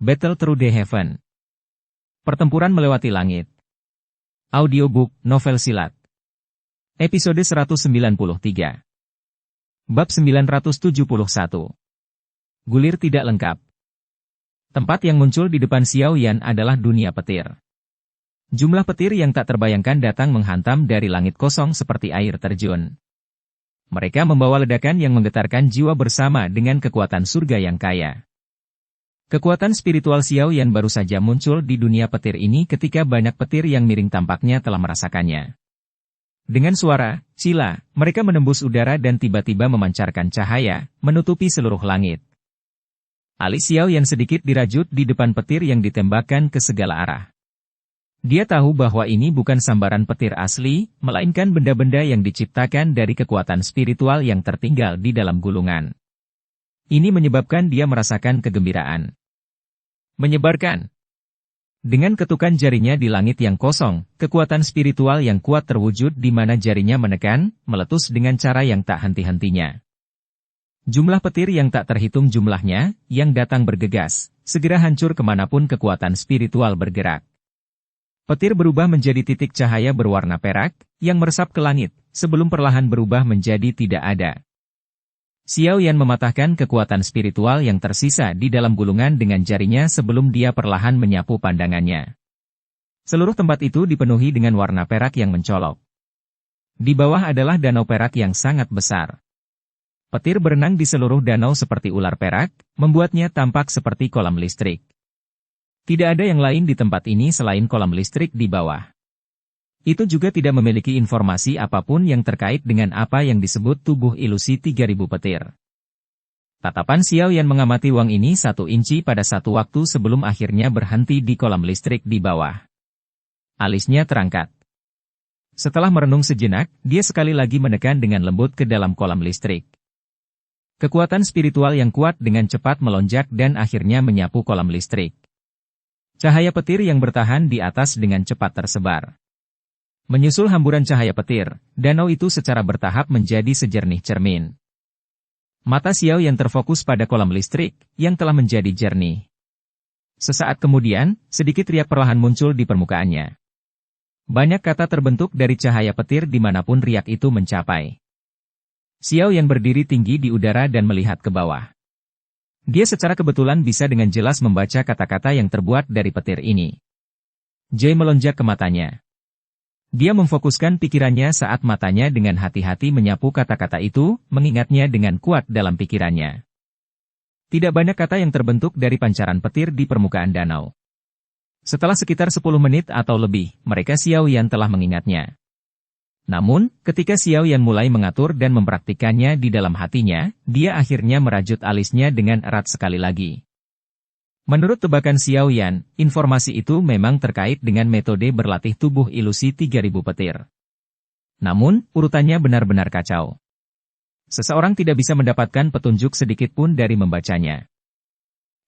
Battle Through the Heaven. Pertempuran melewati langit. Audiobook, novel silat. Episode 193. Bab 971. Gulir tidak lengkap. Tempat yang muncul di depan Xiao Yan adalah dunia petir. Jumlah petir yang tak terbayangkan datang menghantam dari langit kosong seperti air terjun. Mereka membawa ledakan yang menggetarkan jiwa bersama dengan kekuatan surga yang kaya. Kekuatan spiritual Xiao Yan baru saja muncul di dunia petir ini ketika banyak petir yang miring tampaknya telah merasakannya. Dengan suara, cila, mereka menembus udara dan tiba-tiba memancarkan cahaya, menutupi seluruh langit. Alis Xiao Yan sedikit dirajut di depan petir yang ditembakkan ke segala arah. Dia tahu bahwa ini bukan sambaran petir asli, melainkan benda-benda yang diciptakan dari kekuatan spiritual yang tertinggal di dalam gulungan. Ini menyebabkan dia merasakan kegembiraan. Menyebarkan. Dengan ketukan jarinya di langit yang kosong, kekuatan spiritual yang kuat terwujud di mana jarinya menekan, meletus dengan cara yang tak henti-hentinya. Jumlah petir yang tak terhitung jumlahnya, yang datang bergegas, segera hancur kemanapun kekuatan spiritual bergerak. Petir berubah menjadi titik cahaya berwarna perak, yang meresap ke langit, sebelum perlahan berubah menjadi tidak ada. Xiao Yan mematahkan kekuatan spiritual yang tersisa di dalam gulungan dengan jarinya sebelum dia perlahan menyapu pandangannya. Seluruh tempat itu dipenuhi dengan warna perak yang mencolok. Di bawah adalah danau perak yang sangat besar. Petir berenang di seluruh danau seperti ular perak, membuatnya tampak seperti kolam listrik. Tidak ada yang lain di tempat ini selain kolam listrik di bawah. Itu juga tidak memiliki informasi apapun yang terkait dengan apa yang disebut tubuh ilusi 3000 petir. Tatapan Xiao Yan mengamati uang ini 1 inci pada satu waktu sebelum akhirnya berhenti di kolam listrik di bawah. Alisnya terangkat. Setelah merenung sejenak, dia sekali lagi menekan dengan lembut ke dalam kolam listrik. Kekuatan spiritual yang kuat dengan cepat melonjak dan akhirnya menyapu kolam listrik. Cahaya petir yang bertahan di atas dengan cepat tersebar. Menyusul hamburan cahaya petir, danau itu secara bertahap menjadi sejernih cermin. Mata Xiao yang terfokus pada kolam listrik, yang telah menjadi jernih. Sesaat kemudian, sedikit riak perlahan muncul di permukaannya. Banyak kata terbentuk dari cahaya petir dimanapun riak itu mencapai. Xiao yang berdiri tinggi di udara dan melihat ke bawah. Dia secara kebetulan bisa dengan jelas membaca kata-kata yang terbuat dari petir ini. Jai melonjak ke matanya. Dia memfokuskan pikirannya saat matanya dengan hati-hati menyapu kata-kata itu, mengingatnya dengan kuat dalam pikirannya. Tidak banyak kata yang terbentuk dari pancaran petir di permukaan danau. Setelah sekitar 10 menit atau lebih, mereka Xiao Yan telah mengingatnya. Namun, ketika Xiao Yan mulai mengatur dan mempraktikannya di dalam hatinya, dia akhirnya merajut alisnya dengan erat sekali lagi. Menurut tebakan Xiao Yan, informasi itu memang terkait dengan metode berlatih tubuh ilusi 3000 petir. Namun, urutannya benar-benar kacau. Seseorang tidak bisa mendapatkan petunjuk sedikit pun dari membacanya.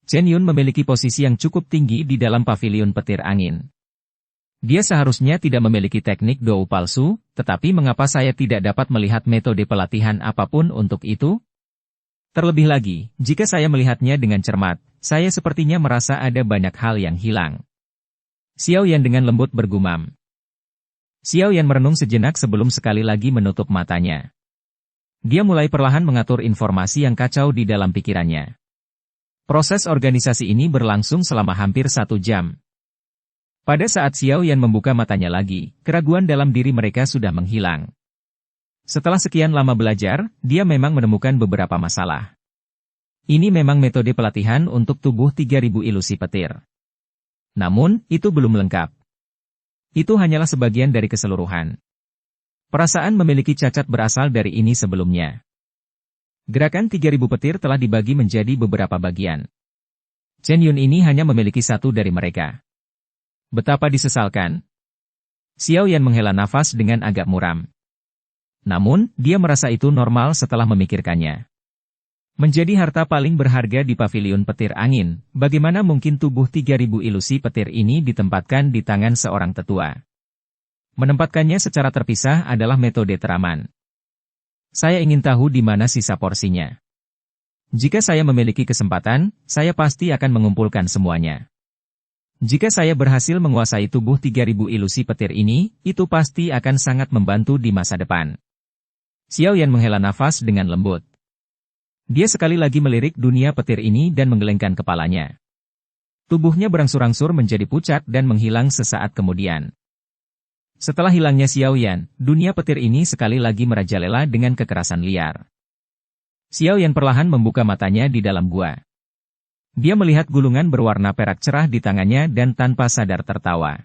Chen Yun memiliki posisi yang cukup tinggi di dalam pavilion petir angin. Dia seharusnya tidak memiliki teknik dou palsu, tetapi mengapa saya tidak dapat melihat metode pelatihan apapun untuk itu? Terlebih lagi, jika saya melihatnya dengan cermat, saya sepertinya merasa ada banyak hal yang hilang. Xiao Yan dengan lembut bergumam. Xiao Yan merenung sejenak sebelum sekali lagi menutup matanya. Dia mulai perlahan mengatur informasi yang kacau di dalam pikirannya. Proses organisasi ini berlangsung selama hampir 1 jam. Pada saat Xiao Yan membuka matanya lagi, keraguan dalam diri mereka sudah menghilang. Setelah sekian lama belajar, dia memang menemukan beberapa masalah. Ini memang metode pelatihan untuk tubuh 3000 ilusi petir. Namun, itu belum lengkap. Itu hanyalah sebagian dari keseluruhan. Perasaan memiliki cacat berasal dari ini sebelumnya. Gerakan 3000 petir telah dibagi menjadi beberapa bagian. Chen Yun ini hanya memiliki 1 dari mereka. Betapa disesalkan. Xiao Yan menghela nafas dengan agak muram. Namun, dia merasa itu normal setelah memikirkannya. Menjadi harta paling berharga di pavilion petir angin, bagaimana mungkin tubuh 3000 ilusi petir ini ditempatkan di tangan seorang tetua? Menempatkannya secara terpisah adalah metode teraman. Saya ingin tahu di mana sisa porsinya. Jika saya memiliki kesempatan, saya pasti akan mengumpulkan semuanya. Jika saya berhasil menguasai tubuh 3000 ilusi petir ini, itu pasti akan sangat membantu di masa depan. Xiao Yan menghela nafas dengan lembut. Dia sekali lagi melirik dunia petir ini dan menggelengkan kepalanya. Tubuhnya berangsur-angsur menjadi pucat dan menghilang sesaat kemudian. Setelah hilangnya Xiao Yan, dunia petir ini sekali lagi merajalela dengan kekerasan liar. Xiao Yan perlahan membuka matanya di dalam gua. Dia melihat gulungan berwarna perak cerah di tangannya dan tanpa sadar tertawa.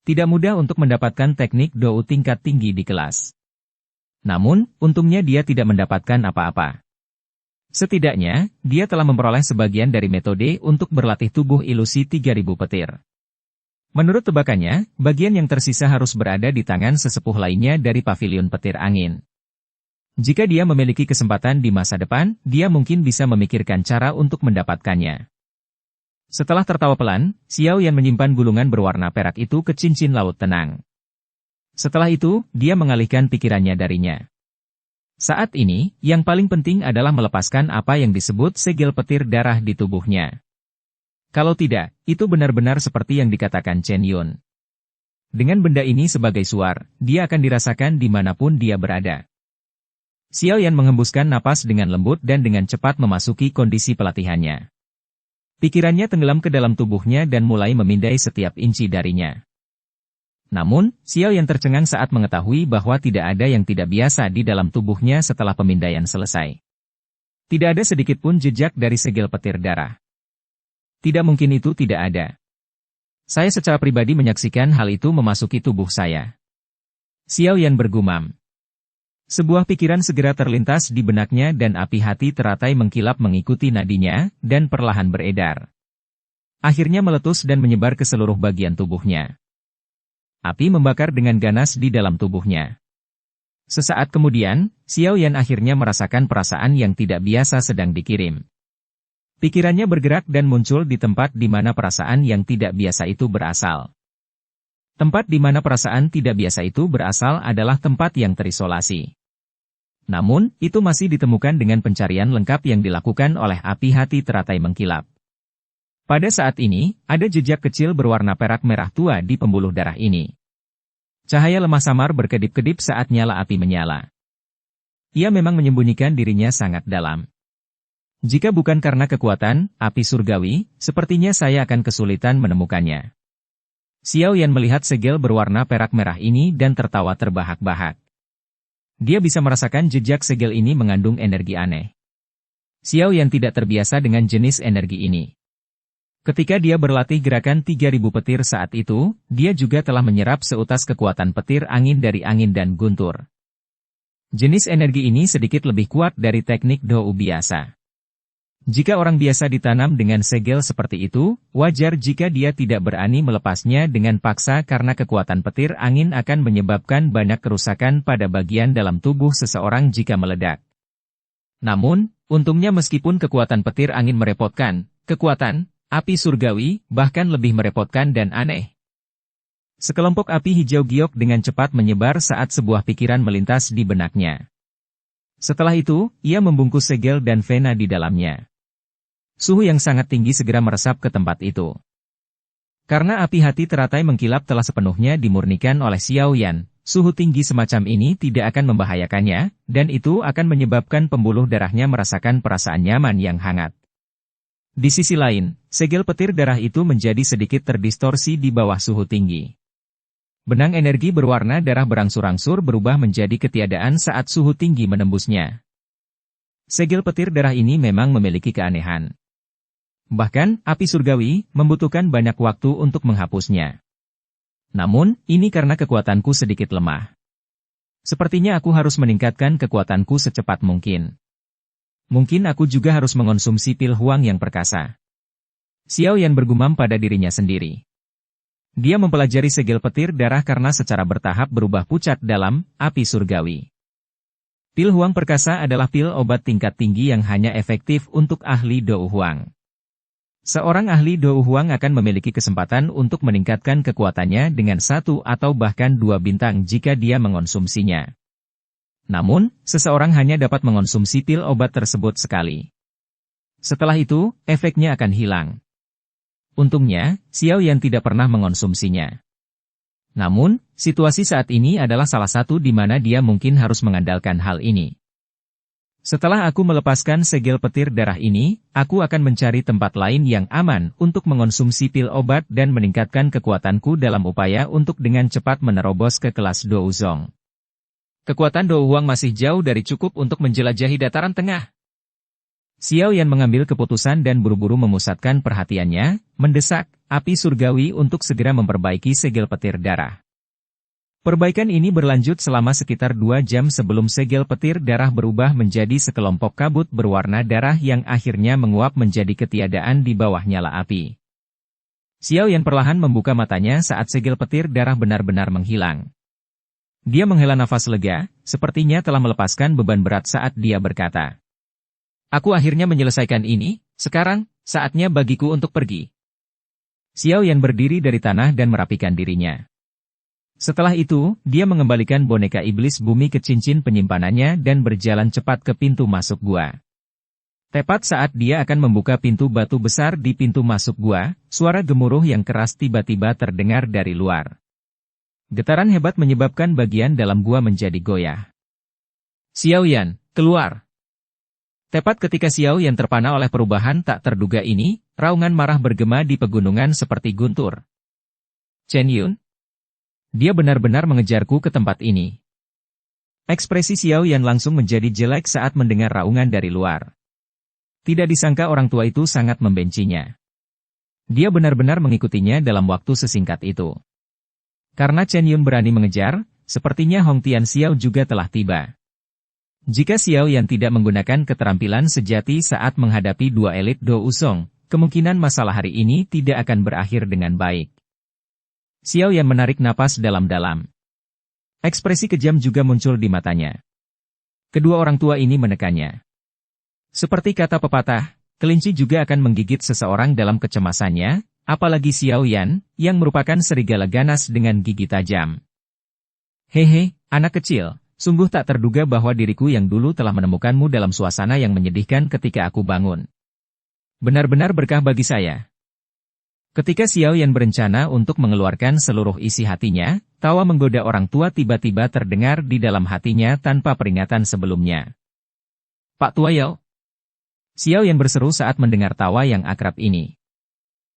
Tidak mudah untuk mendapatkan teknik Dou tingkat tinggi di kelas. Namun, untungnya dia tidak mendapatkan apa-apa. Setidaknya, dia telah memperoleh sebagian dari metode untuk berlatih tubuh ilusi 3000 petir. Menurut tebakannya, bagian yang tersisa harus berada di tangan sesepuh lainnya dari pavilion petir angin. Jika dia memiliki kesempatan di masa depan, dia mungkin bisa memikirkan cara untuk mendapatkannya. Setelah tertawa pelan, Xiao Yan menyimpan gulungan berwarna perak itu ke cincin laut tenang. Setelah itu, dia mengalihkan pikirannya darinya. Saat ini, yang paling penting adalah melepaskan apa yang disebut segel petir darah di tubuhnya. Kalau tidak, itu benar-benar seperti yang dikatakan Chen Yun. Dengan benda ini sebagai suar, dia akan dirasakan dimanapun dia berada. Xiao Yan menghembuskan napas dengan lembut dan dengan cepat memasuki kondisi pelatihannya. Pikirannya tenggelam ke dalam tubuhnya dan mulai memindai setiap inci darinya. Namun, Xiao Yan tercengang saat mengetahui bahwa tidak ada yang tidak biasa di dalam tubuhnya setelah pemindaian selesai. Tidak ada sedikit pun jejak dari segel petir darah. Tidak mungkin itu tidak ada. Saya secara pribadi menyaksikan hal itu memasuki tubuh saya. Xiao Yan bergumam. Sebuah pikiran segera terlintas di benaknya dan api hati teratai mengkilap mengikuti nadinya, dan perlahan beredar. Akhirnya meletus dan menyebar ke seluruh bagian tubuhnya. Api membakar dengan ganas di dalam tubuhnya. Sesaat kemudian, Xiao Yan akhirnya merasakan perasaan yang tidak biasa sedang dikirim. Pikirannya bergerak dan muncul di tempat di mana perasaan yang tidak biasa itu berasal. Tempat di mana perasaan tidak biasa itu berasal adalah tempat yang terisolasi. Namun, itu masih ditemukan dengan pencarian lengkap yang dilakukan oleh api hati teratai mengkilap. Pada saat ini, ada jejak kecil berwarna perak merah tua di pembuluh darah ini. Cahaya lemah samar berkedip-kedip saat nyala api menyala. Ia memang menyembunyikan dirinya sangat dalam. Jika bukan karena kekuatan api surgawi, sepertinya saya akan kesulitan menemukannya. Xiao Yan melihat segel berwarna perak merah ini dan tertawa terbahak-bahak. Dia bisa merasakan jejak segel ini mengandung energi aneh. Xiao Yan tidak terbiasa dengan jenis energi ini. Ketika dia berlatih gerakan 3000 petir saat itu, dia juga telah menyerap seutas kekuatan petir angin dari angin dan guntur. Jenis energi ini sedikit lebih kuat dari teknik Dou biasa. Jika orang biasa ditanam dengan segel seperti itu, wajar jika dia tidak berani melepasnya dengan paksa karena kekuatan petir angin akan menyebabkan banyak kerusakan pada bagian dalam tubuh seseorang jika meledak. Namun, untungnya meskipun kekuatan petir angin merepotkan, kekuatan api surgawi bahkan lebih merepotkan dan aneh. Sekelompok api hijau giok dengan cepat menyebar saat sebuah pikiran melintas di benaknya. Setelah itu, ia membungkus segel dan vena di dalamnya. Suhu yang sangat tinggi segera meresap ke tempat itu. Karena api hati teratai mengkilap telah sepenuhnya dimurnikan oleh Xiao Yan, suhu tinggi semacam ini tidak akan membahayakannya, dan itu akan menyebabkan pembuluh darahnya merasakan perasaan nyaman yang hangat. Di sisi lain, segel petir darah itu menjadi sedikit terdistorsi di bawah suhu tinggi. Benang energi berwarna darah berangsur-angsur berubah menjadi ketiadaan saat suhu tinggi menembusnya. Segel petir darah ini memang memiliki keanehan. Bahkan, api surgawi membutuhkan banyak waktu untuk menghapusnya. Namun, ini karena kekuatanku sedikit lemah. Sepertinya aku harus meningkatkan kekuatanku secepat mungkin. Mungkin aku juga harus mengonsumsi pil huang yang perkasa. Xiao Yan bergumam pada dirinya sendiri. Dia mempelajari segel petir darah karena secara bertahap berubah pucat dalam api surgawi. Pil huang perkasa adalah pil obat tingkat tinggi yang hanya efektif untuk ahli Dou Huang. Seorang ahli Dou Huang akan memiliki kesempatan untuk meningkatkan kekuatannya dengan 1 atau bahkan 2 bintang jika dia mengonsumsinya. Namun, seseorang hanya dapat mengonsumsi pil obat tersebut sekali. Setelah itu, efeknya akan hilang. Untungnya, Xiao Yan tidak pernah mengonsumsinya. Namun, situasi saat ini adalah salah satu di mana dia mungkin harus mengandalkan hal ini. Setelah aku melepaskan segel petir darah ini, aku akan mencari tempat lain yang aman untuk mengonsumsi pil obat dan meningkatkan kekuatanku dalam upaya untuk dengan cepat menerobos ke kelas Douzong. Kekuatan Douhuang masih jauh dari cukup untuk menjelajahi dataran tengah. Xiao Yan mengambil keputusan dan buru-buru memusatkan perhatiannya, mendesak api surgawi untuk segera memperbaiki segel petir darah. Perbaikan ini berlanjut selama sekitar 2 jam sebelum segel petir darah berubah menjadi sekelompok kabut berwarna darah yang akhirnya menguap menjadi ketiadaan di bawah nyala api. Xiao Yan perlahan membuka matanya saat segel petir darah benar-benar menghilang. Dia menghela nafas lega, sepertinya telah melepaskan beban berat saat dia berkata, "Aku akhirnya menyelesaikan ini, sekarang, saatnya bagiku untuk pergi." Xiao Yan berdiri dari tanah dan merapikan dirinya. Setelah itu, dia mengembalikan boneka iblis bumi ke cincin penyimpanannya dan berjalan cepat ke pintu masuk gua. Tepat saat dia akan membuka pintu batu besar di pintu masuk gua, suara gemuruh yang keras tiba-tiba terdengar dari luar. Getaran hebat menyebabkan bagian dalam gua menjadi goyah. "Xiao Yan, keluar!" Tepat ketika Xiao Yan terpana oleh perubahan tak terduga ini, raungan marah bergema di pegunungan seperti guntur. "Chen Yun? Dia benar-benar mengejarku ke tempat ini." Ekspresi Xiao Yan langsung menjadi jelek saat mendengar raungan dari luar. Tidak disangka orang tua itu sangat membencinya. Dia benar-benar mengikutinya dalam waktu sesingkat itu. Karena Chen Yun berani mengejar, sepertinya Hong Tian Xiao juga telah tiba. Jika Xiao Yan tidak menggunakan keterampilan sejati saat menghadapi 2 elit Douzong, kemungkinan masalah hari ini tidak akan berakhir dengan baik. Xiao Yan menarik napas dalam-dalam. Ekspresi kejam juga muncul di matanya. Kedua orang tua ini menekannya. Seperti kata pepatah, kelinci juga akan menggigit seseorang dalam kecemasannya, apalagi Xiao Yan, yang merupakan serigala ganas dengan gigi tajam. "Hehe, anak kecil, sungguh tak terduga bahwa diriku yang dulu telah menemukanmu dalam suasana yang menyedihkan ketika aku bangun. Benar-benar berkah bagi saya." Ketika Xiao Yan berencana untuk mengeluarkan seluruh isi hatinya, tawa menggoda orang tua tiba-tiba terdengar di dalam hatinya tanpa peringatan sebelumnya. "Pak Tua Yao?" Xiao Yan berseru saat mendengar tawa yang akrab ini.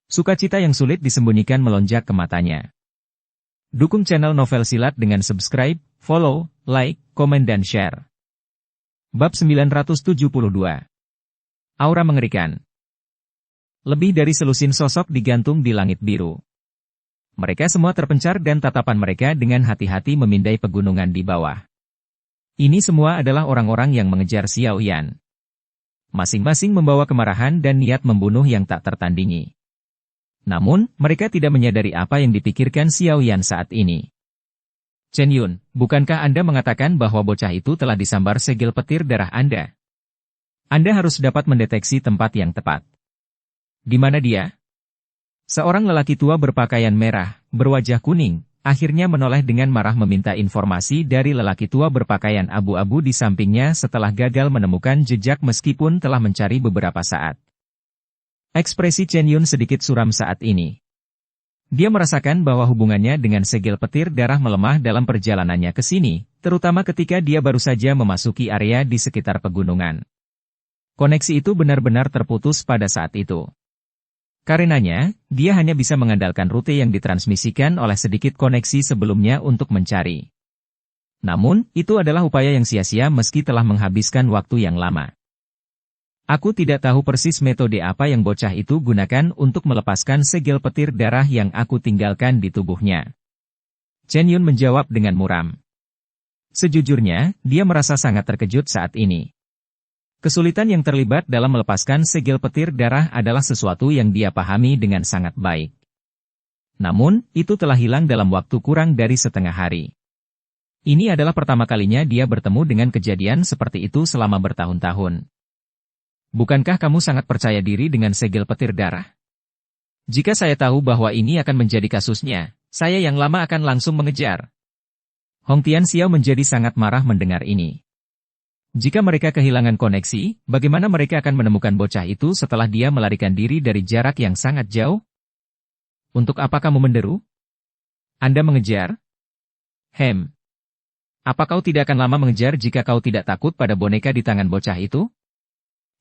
Sukacita yang sulit disembunyikan melonjak ke matanya. Dukung channel Novel Silat dengan subscribe, follow, like, komen dan share. Bab 972. Aura mengerikan. Lebih dari selusin sosok digantung di langit biru. Mereka semua terpencar dan tatapan mereka dengan hati-hati memindai pegunungan di bawah. Ini semua adalah orang-orang yang mengejar Xiao Yan. Masing-masing membawa kemarahan dan niat membunuh yang tak tertandingi. Namun, mereka tidak menyadari apa yang dipikirkan Xiao Yan saat ini. "Chen Yun, bukankah Anda mengatakan bahwa bocah itu telah disambar segel petir darah Anda? Anda harus dapat mendeteksi tempat yang tepat. Di mana dia?" Seorang lelaki tua berpakaian merah, berwajah kuning, akhirnya menoleh dengan marah meminta informasi dari lelaki tua berpakaian abu-abu di sampingnya setelah gagal menemukan jejak meskipun telah mencari beberapa saat. Ekspresi Chen Yun sedikit suram saat ini. Dia merasakan bahwa hubungannya dengan segel petir darah melemah dalam perjalanannya ke sini, terutama ketika dia baru saja memasuki area di sekitar pegunungan. Koneksi itu benar-benar terputus pada saat itu. Karenanya, dia hanya bisa mengandalkan rute yang ditransmisikan oleh sedikit koneksi sebelumnya untuk mencari. Namun, itu adalah upaya yang sia-sia meski telah menghabiskan waktu yang lama. "Aku tidak tahu persis metode apa yang bocah itu gunakan untuk melepaskan segel petir darah yang aku tinggalkan di tubuhnya." Chen Yun menjawab dengan muram. Sejujurnya, dia merasa sangat terkejut saat ini. Kesulitan yang terlibat dalam melepaskan segel petir darah adalah sesuatu yang dia pahami dengan sangat baik. Namun, itu telah hilang dalam waktu kurang dari setengah hari. Ini adalah pertama kalinya dia bertemu dengan kejadian seperti itu selama bertahun-tahun. "Bukankah kamu sangat percaya diri dengan segel petir darah? Jika saya tahu bahwa ini akan menjadi kasusnya, saya yang lama akan langsung mengejar." Hong Tian Xiao menjadi sangat marah mendengar ini. Jika mereka kehilangan koneksi, bagaimana mereka akan menemukan bocah itu setelah dia melarikan diri dari jarak yang sangat jauh? Untuk apa kamu menderu? Anda mengejar? Apa kau tidak akan lama mengejar jika kau tidak takut pada boneka di tangan bocah itu?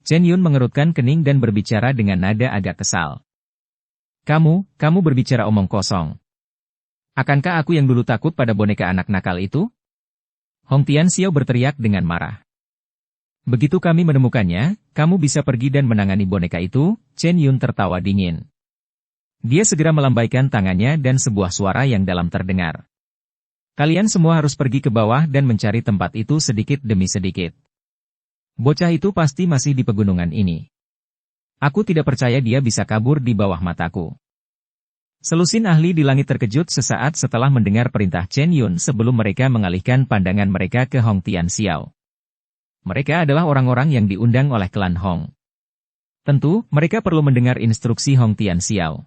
Chen Yun mengerutkan kening dan berbicara dengan nada agak kesal. Kamu berbicara omong kosong. Akankah aku yang dulu takut pada boneka anak nakal itu? Hong Tianxiao berteriak dengan marah. Begitu kami menemukannya, kamu bisa pergi dan menangani boneka itu. Chen Yun tertawa dingin. Dia segera melambaikan tangannya dan sebuah suara yang dalam terdengar. Kalian semua harus pergi ke bawah dan mencari tempat itu sedikit demi sedikit. Bocah itu pasti masih di pegunungan ini. Aku tidak percaya dia bisa kabur di bawah mataku. Selusin ahli di langit terkejut sesaat setelah mendengar perintah Chen Yun sebelum mereka mengalihkan pandangan mereka ke Hong Tianxiao. Mereka adalah orang-orang yang diundang oleh klan Hong. Tentu, mereka perlu mendengar instruksi Hong Tianxiao.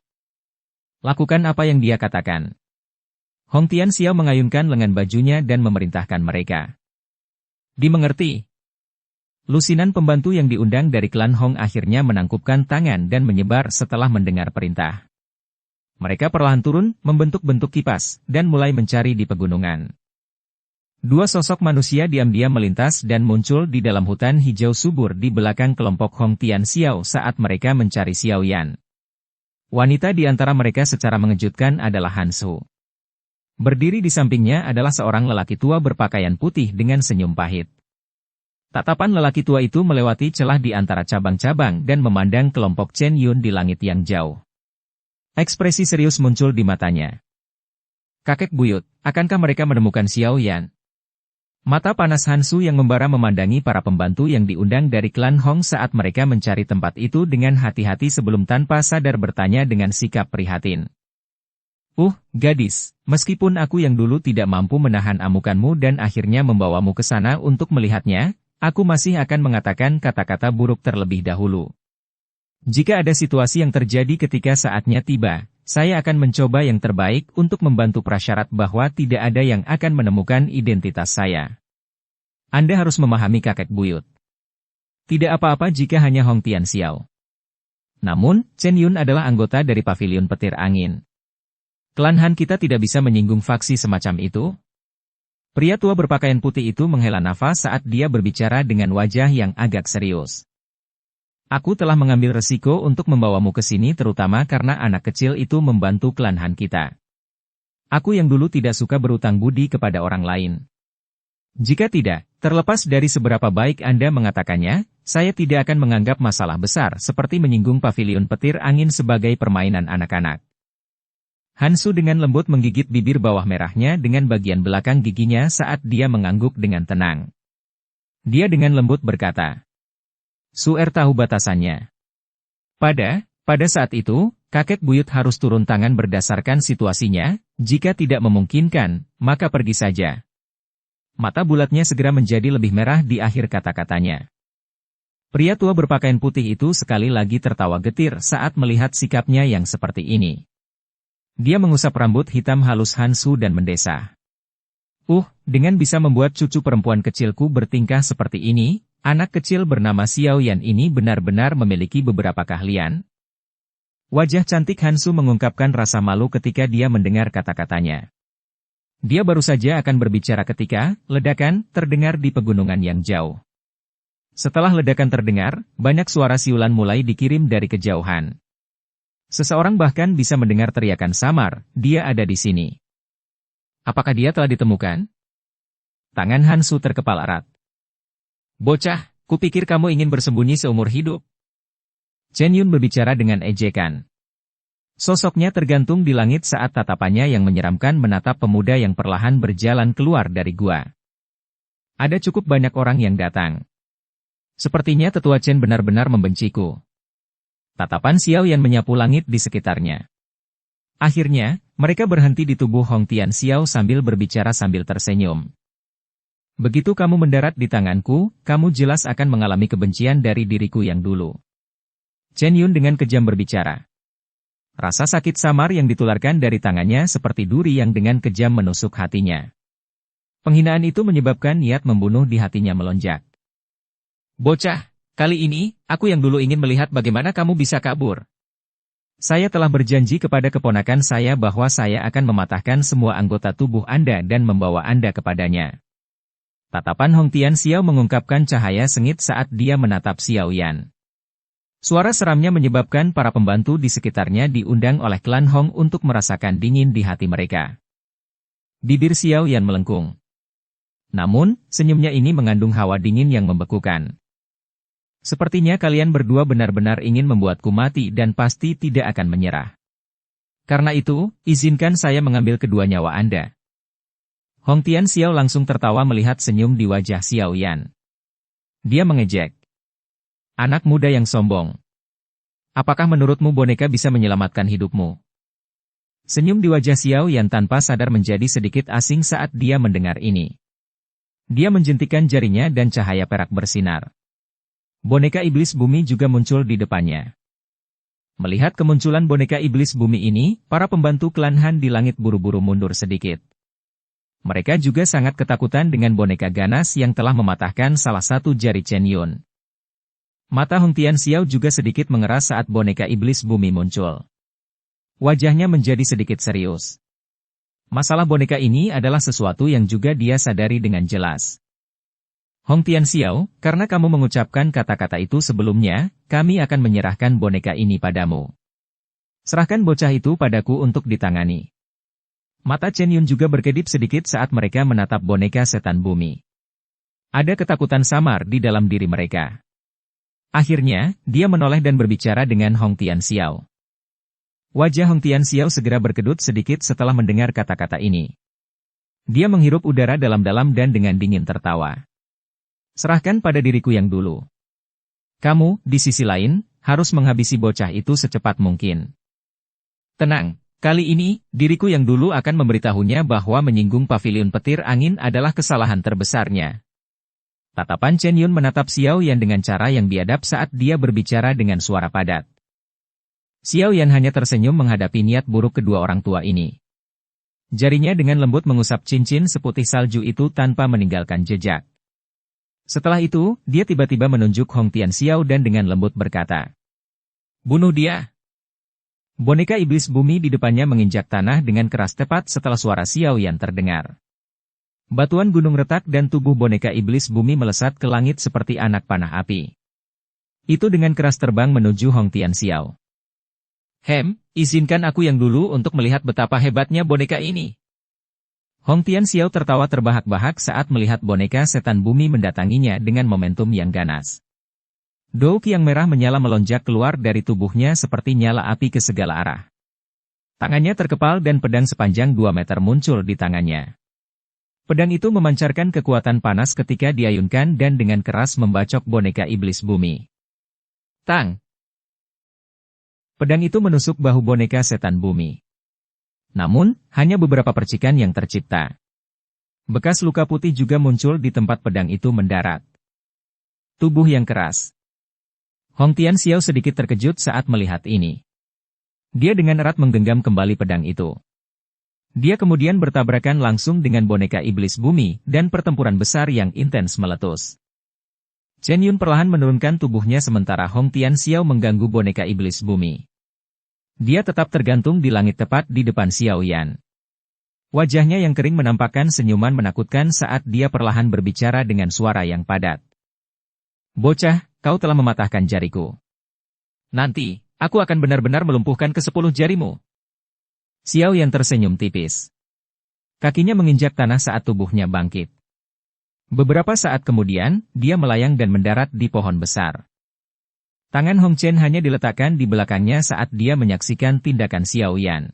Lakukan apa yang dia katakan. Hong Tianxiao mengayunkan lengan bajunya dan memerintahkan mereka. Dimengerti. Lusinan pembantu yang diundang dari klan Hong akhirnya menangkupkan tangan dan menyebar setelah mendengar perintah. Mereka perlahan turun, membentuk-bentuk kipas, dan mulai mencari di pegunungan. Dua sosok manusia diam-diam melintas dan muncul di dalam hutan hijau subur di belakang kelompok Hong Tianxiao saat mereka mencari Xiao Yan. Wanita di antara mereka secara mengejutkan adalah Han Su. Berdiri di sampingnya adalah seorang lelaki tua berpakaian putih dengan senyum pahit. Tatapan lelaki tua itu melewati celah di antara cabang-cabang dan memandang kelompok Chen Yun di langit yang jauh. Ekspresi serius muncul di matanya. Kakek buyut, akankah mereka menemukan Xiao Yan? Mata panas Han Su yang membara memandangi para pembantu yang diundang dari klan Hong saat mereka mencari tempat itu dengan hati-hati sebelum tanpa sadar bertanya dengan sikap prihatin. Gadis, meskipun aku yang dulu tidak mampu menahan amukanmu dan akhirnya membawamu ke sana untuk melihatnya, aku masih akan mengatakan kata-kata buruk terlebih dahulu. Jika ada situasi yang terjadi ketika saatnya tiba, saya akan mencoba yang terbaik untuk membantu prasyarat bahwa tidak ada yang akan menemukan identitas saya. Anda harus memahami kakek buyut. Tidak apa-apa jika hanya Hong Tianxiao. Namun, Chen Yun adalah anggota dari Pavilion Petir Angin. Klan Han kita tidak bisa menyinggung faksi semacam itu. Pria tua berpakaian putih itu menghela nafas saat dia berbicara dengan wajah yang agak serius. Aku telah mengambil resiko untuk membawamu ke sini terutama karena anak kecil itu membantu klan Han kita. Aku yang dulu tidak suka berutang budi kepada orang lain. Jika tidak, terlepas dari seberapa baik Anda mengatakannya, saya tidak akan menganggap masalah besar seperti menyinggung Pavilion Petir Angin sebagai permainan anak-anak. Han Su dengan lembut menggigit bibir bawah merahnya dengan bagian belakang giginya saat dia mengangguk dengan tenang. Dia dengan lembut berkata, Suer tahu batasannya. Pada saat itu, kakek buyut harus turun tangan berdasarkan situasinya, jika tidak memungkinkan, maka pergi saja. Mata bulatnya segera menjadi lebih merah di akhir kata-katanya. Pria tua berpakaian putih itu sekali lagi tertawa getir saat melihat sikapnya yang seperti ini. Dia mengusap rambut hitam halus Han Su dan mendesah. Dengan bisa membuat cucu perempuan kecilku bertingkah seperti ini, anak kecil bernama Xiao Yan ini benar-benar memiliki beberapa keahlian. Wajah cantik Han Su mengungkapkan rasa malu ketika dia mendengar kata-katanya. Dia baru saja akan berbicara ketika ledakan terdengar di pegunungan yang jauh. Setelah ledakan terdengar, banyak suara siulan mulai dikirim dari kejauhan. Seseorang bahkan bisa mendengar teriakan samar, dia ada di sini. Apakah dia telah ditemukan? Tangan Han Su terkepal erat. Bocah, kupikir kamu ingin bersembunyi seumur hidup. Chen Yun berbicara dengan ejekan. Sosoknya tergantung di langit saat tatapannya yang menyeramkan menatap pemuda yang perlahan berjalan keluar dari gua. Ada cukup banyak orang yang datang. Sepertinya tetua Chen benar-benar membenciku. Tatapan Xiao Yan menyapu langit di sekitarnya. Akhirnya, mereka berhenti di tubuh Hong Tianxiao sambil berbicara sambil tersenyum. Begitu kamu mendarat di tanganku, kamu jelas akan mengalami kebencian dari diriku yang dulu. Chen Yun dengan kejam berbicara. Rasa sakit samar yang ditularkan dari tangannya seperti duri yang dengan kejam menusuk hatinya. Penghinaan itu menyebabkan niat membunuh di hatinya melonjak. Bocah, kali ini, aku yang dulu ingin melihat bagaimana kamu bisa kabur. Saya telah berjanji kepada keponakan saya bahwa saya akan mematahkan semua anggota tubuh Anda dan membawa Anda kepadanya. Tatapan Hong Tianxiao mengungkapkan cahaya sengit saat dia menatap Xiao Yan. Suara seramnya menyebabkan para pembantu di sekitarnya diundang oleh klan Hong untuk merasakan dingin di hati mereka. Bibir Xiao Yan melengkung. Namun, senyumnya ini mengandung hawa dingin yang membekukan. Sepertinya kalian berdua benar-benar ingin membuatku mati dan pasti tidak akan menyerah. Karena itu, izinkan saya mengambil kedua nyawa Anda. Hong Tianxiao langsung tertawa melihat senyum di wajah Xiao Yan. Dia mengejek. Anak muda yang sombong. Apakah menurutmu boneka bisa menyelamatkan hidupmu? Senyum di wajah Xiao Yan tanpa sadar menjadi sedikit asing saat dia mendengar ini. Dia menjentikan jarinya dan cahaya perak bersinar. Boneka iblis bumi juga muncul di depannya. Melihat kemunculan boneka iblis bumi ini, para pembantu klan Han di langit buru-buru mundur sedikit. Mereka juga sangat ketakutan dengan boneka ganas yang telah mematahkan salah satu jari Chen Yun. Mata Hong Tianxiao juga sedikit mengeras saat boneka iblis bumi muncul. Wajahnya menjadi sedikit serius. Masalah boneka ini adalah sesuatu yang juga dia sadari dengan jelas. Hong Tianxiao, karena kamu mengucapkan kata-kata itu sebelumnya, kami akan menyerahkan boneka ini padamu. Serahkan bocah itu padaku untuk ditangani. Mata Chen Yun juga berkedip sedikit saat mereka menatap boneka setan bumi. Ada ketakutan samar di dalam diri mereka. Akhirnya, dia menoleh dan berbicara dengan Hong Tianxiao. Wajah Hong Tianxiao segera berkedut sedikit setelah mendengar kata-kata ini. Dia menghirup udara dalam-dalam dan dengan dingin tertawa. Serahkan pada diriku yang dulu. Kamu, di sisi lain, harus menghabisi bocah itu secepat mungkin. Tenang, kali ini, diriku yang dulu akan memberitahunya bahwa menyinggung pavilion petir angin adalah kesalahan terbesarnya. Tatapan Chen Yun menatap Xiao Yan dengan cara yang biadab saat dia berbicara dengan suara padat. Xiao Yan hanya tersenyum menghadapi niat buruk kedua orang tua ini. Jarinya dengan lembut mengusap cincin seputih salju itu tanpa meninggalkan jejak. Setelah itu, dia tiba-tiba menunjuk Hong Tianxiao dan dengan lembut berkata, "Bunuh dia." Boneka iblis bumi di depannya menginjak tanah dengan keras tepat setelah suara Xiao Yan terdengar. Batuan gunung retak dan tubuh boneka iblis bumi melesat ke langit seperti anak panah api. Itu dengan keras terbang menuju Hong Tianxiao. Izinkan aku yang dulu untuk melihat betapa hebatnya boneka ini." Hong Tianxiao tertawa terbahak-bahak saat melihat boneka setan bumi mendatanginya dengan momentum yang ganas. Douk yang merah menyala melonjak keluar dari tubuhnya seperti nyala api ke segala arah. Tangannya terkepal dan pedang sepanjang 2 meter muncul di tangannya. Pedang itu memancarkan kekuatan panas ketika diayunkan dan dengan keras membacok boneka iblis bumi. Tang! Pedang itu menusuk bahu boneka setan bumi. Namun, hanya beberapa percikan yang tercipta. Bekas luka putih juga muncul di tempat pedang itu mendarat. Tubuh yang keras. Hong Tianxiao sedikit terkejut saat melihat ini. Dia dengan erat menggenggam kembali pedang itu. Dia kemudian bertabrakan langsung dengan boneka iblis bumi, dan pertempuran besar yang intens meletus. Chen Yun perlahan menurunkan tubuhnya sementara Hong Tianxiao mengganggu boneka iblis bumi. Dia tetap tergantung di langit tepat di depan Xiao Yan. Wajahnya yang kering menampakkan senyuman menakutkan saat dia perlahan berbicara dengan suara yang padat. "Bocah, kau telah mematahkan jariku. Nanti, aku akan benar-benar melumpuhkan ke-10 jarimu." Xiao Yan tersenyum tipis. Kakinya menginjak tanah saat tubuhnya bangkit. Beberapa saat kemudian, dia melayang dan mendarat di pohon besar. Tangan Hong Chen hanya diletakkan di belakangnya saat dia menyaksikan tindakan Xiao Yan.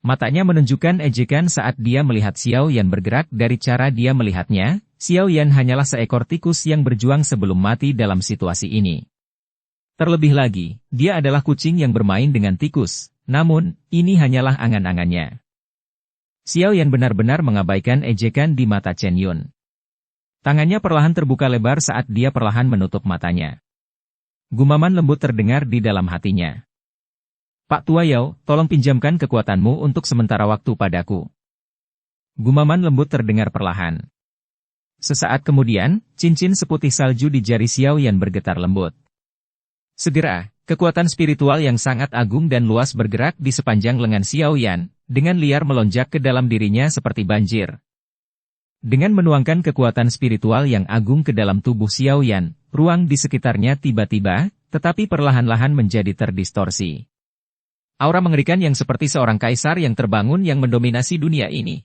Matanya menunjukkan ejekan saat dia melihat Xiao Yan bergerak. Dari cara dia melihatnya, Xiao Yan hanyalah seekor tikus yang berjuang sebelum mati dalam situasi ini. Terlebih lagi, dia adalah kucing yang bermain dengan tikus, namun, ini hanyalah angan-angannya. Xiao Yan benar-benar mengabaikan ejekan di mata Chen Yun. Tangannya perlahan terbuka lebar saat dia perlahan menutup matanya. Gumaman lembut terdengar di dalam hatinya. "Pak Tua Yao, tolong pinjamkan kekuatanmu untuk sementara waktu padaku." Gumaman lembut terdengar perlahan. Sesaat kemudian, cincin seputih salju di jari Xiao Yan bergetar lembut. Segera, kekuatan spiritual yang sangat agung dan luas bergerak di sepanjang lengan Xiao Yan, dengan liar melonjak ke dalam dirinya seperti banjir. Dengan menuangkan kekuatan spiritual yang agung ke dalam tubuh Xiao Yan, ruang di sekitarnya tiba-tiba, tetapi perlahan-lahan menjadi terdistorsi. Aura mengerikan yang seperti seorang kaisar yang terbangun yang mendominasi dunia ini.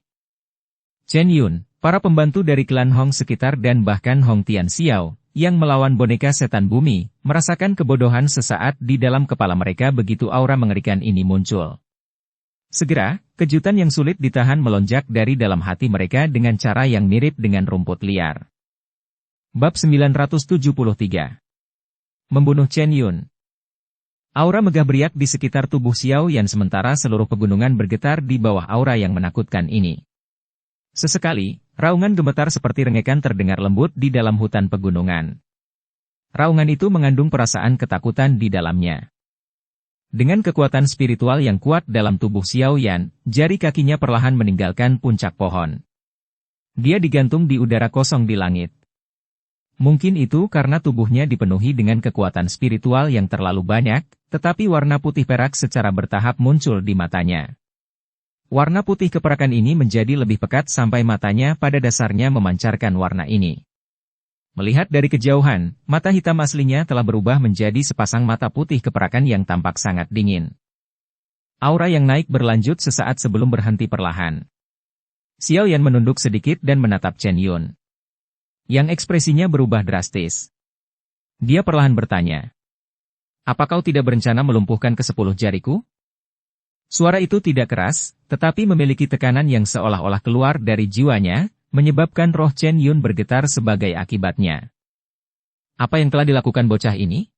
Chen Yun, para pembantu dari klan Hong sekitar dan bahkan Hong Tian Xiao, yang melawan boneka setan bumi, merasakan kebodohan sesaat di dalam kepala mereka begitu aura mengerikan ini muncul. Segera, kejutan yang sulit ditahan melonjak dari dalam hati mereka dengan cara yang mirip dengan rumput liar. Bab 973. Membunuh Chen Yun. Aura megah beriak di sekitar tubuh Xiao Yan sementara seluruh pegunungan bergetar di bawah aura yang menakutkan ini. Sesekali, raungan gemetar seperti rengekan terdengar lembut di dalam hutan pegunungan. Raungan itu mengandung perasaan ketakutan di dalamnya. Dengan kekuatan spiritual yang kuat dalam tubuh Xiao Yan, jari kakinya perlahan meninggalkan puncak pohon. Dia digantung di udara kosong di langit. Mungkin itu karena tubuhnya dipenuhi dengan kekuatan spiritual yang terlalu banyak, tetapi warna putih perak secara bertahap muncul di matanya. Warna putih keperakan ini menjadi lebih pekat sampai matanya pada dasarnya memancarkan warna ini. Melihat dari kejauhan, mata hitam aslinya telah berubah menjadi sepasang mata putih keperakan yang tampak sangat dingin. Aura yang naik berlanjut sesaat sebelum berhenti perlahan. Xiao Yan menunduk sedikit dan menatap Chen Yun, yang ekspresinya berubah drastis. Dia perlahan bertanya, "Apa kau tidak berencana melumpuhkan ke-10 jariku?" Suara itu tidak keras, tetapi memiliki tekanan yang seolah-olah keluar dari jiwanya, menyebabkan roh Chen Yun bergetar sebagai akibatnya. Apa yang telah dilakukan bocah ini?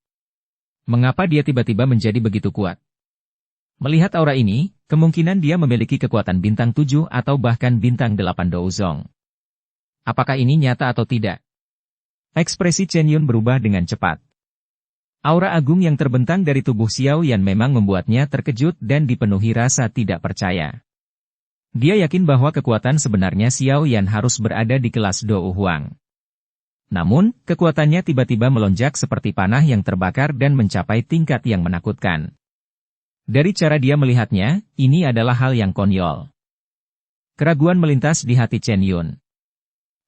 Mengapa dia tiba-tiba menjadi begitu kuat? Melihat aura ini, kemungkinan dia memiliki kekuatan bintang 7 atau bahkan bintang 8 Douzong. Apakah ini nyata atau tidak? Ekspresi Chen Yun berubah dengan cepat. Aura agung yang terbentang dari tubuh Xiao Yan memang membuatnya terkejut dan dipenuhi rasa tidak percaya. Dia yakin bahwa kekuatan sebenarnya Xiao Yan harus berada di kelas Dou Huang. Namun, kekuatannya tiba-tiba melonjak seperti panah yang terbakar dan mencapai tingkat yang menakutkan. Dari cara dia melihatnya, ini adalah hal yang konyol. Keraguan melintas di hati Chen Yun.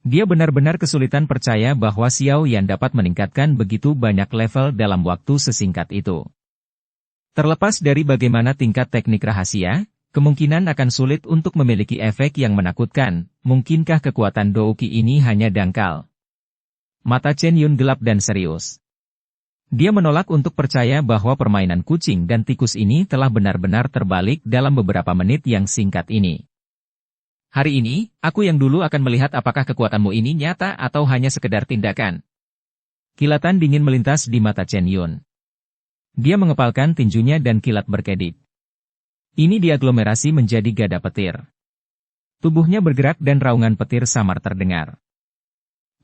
Dia benar-benar kesulitan percaya bahwa Xiao Yan dapat meningkatkan begitu banyak level dalam waktu sesingkat itu. Terlepas dari bagaimana tingkat teknik rahasia, kemungkinan akan sulit untuk memiliki efek yang menakutkan. Mungkinkah kekuatan Douki ini hanya dangkal? Mata Chen Yun gelap dan serius. Dia menolak untuk percaya bahwa permainan kucing dan tikus ini telah benar-benar terbalik dalam beberapa menit yang singkat ini. Hari ini, aku yang dulu akan melihat apakah kekuatanmu ini nyata atau hanya sekedar tindakan. Kilatan dingin melintas di mata Chen Yun. Dia mengepalkan tinjunya dan kilat berkedip. Ini diaglomerasi menjadi gada petir. Tubuhnya bergerak dan raungan petir samar terdengar.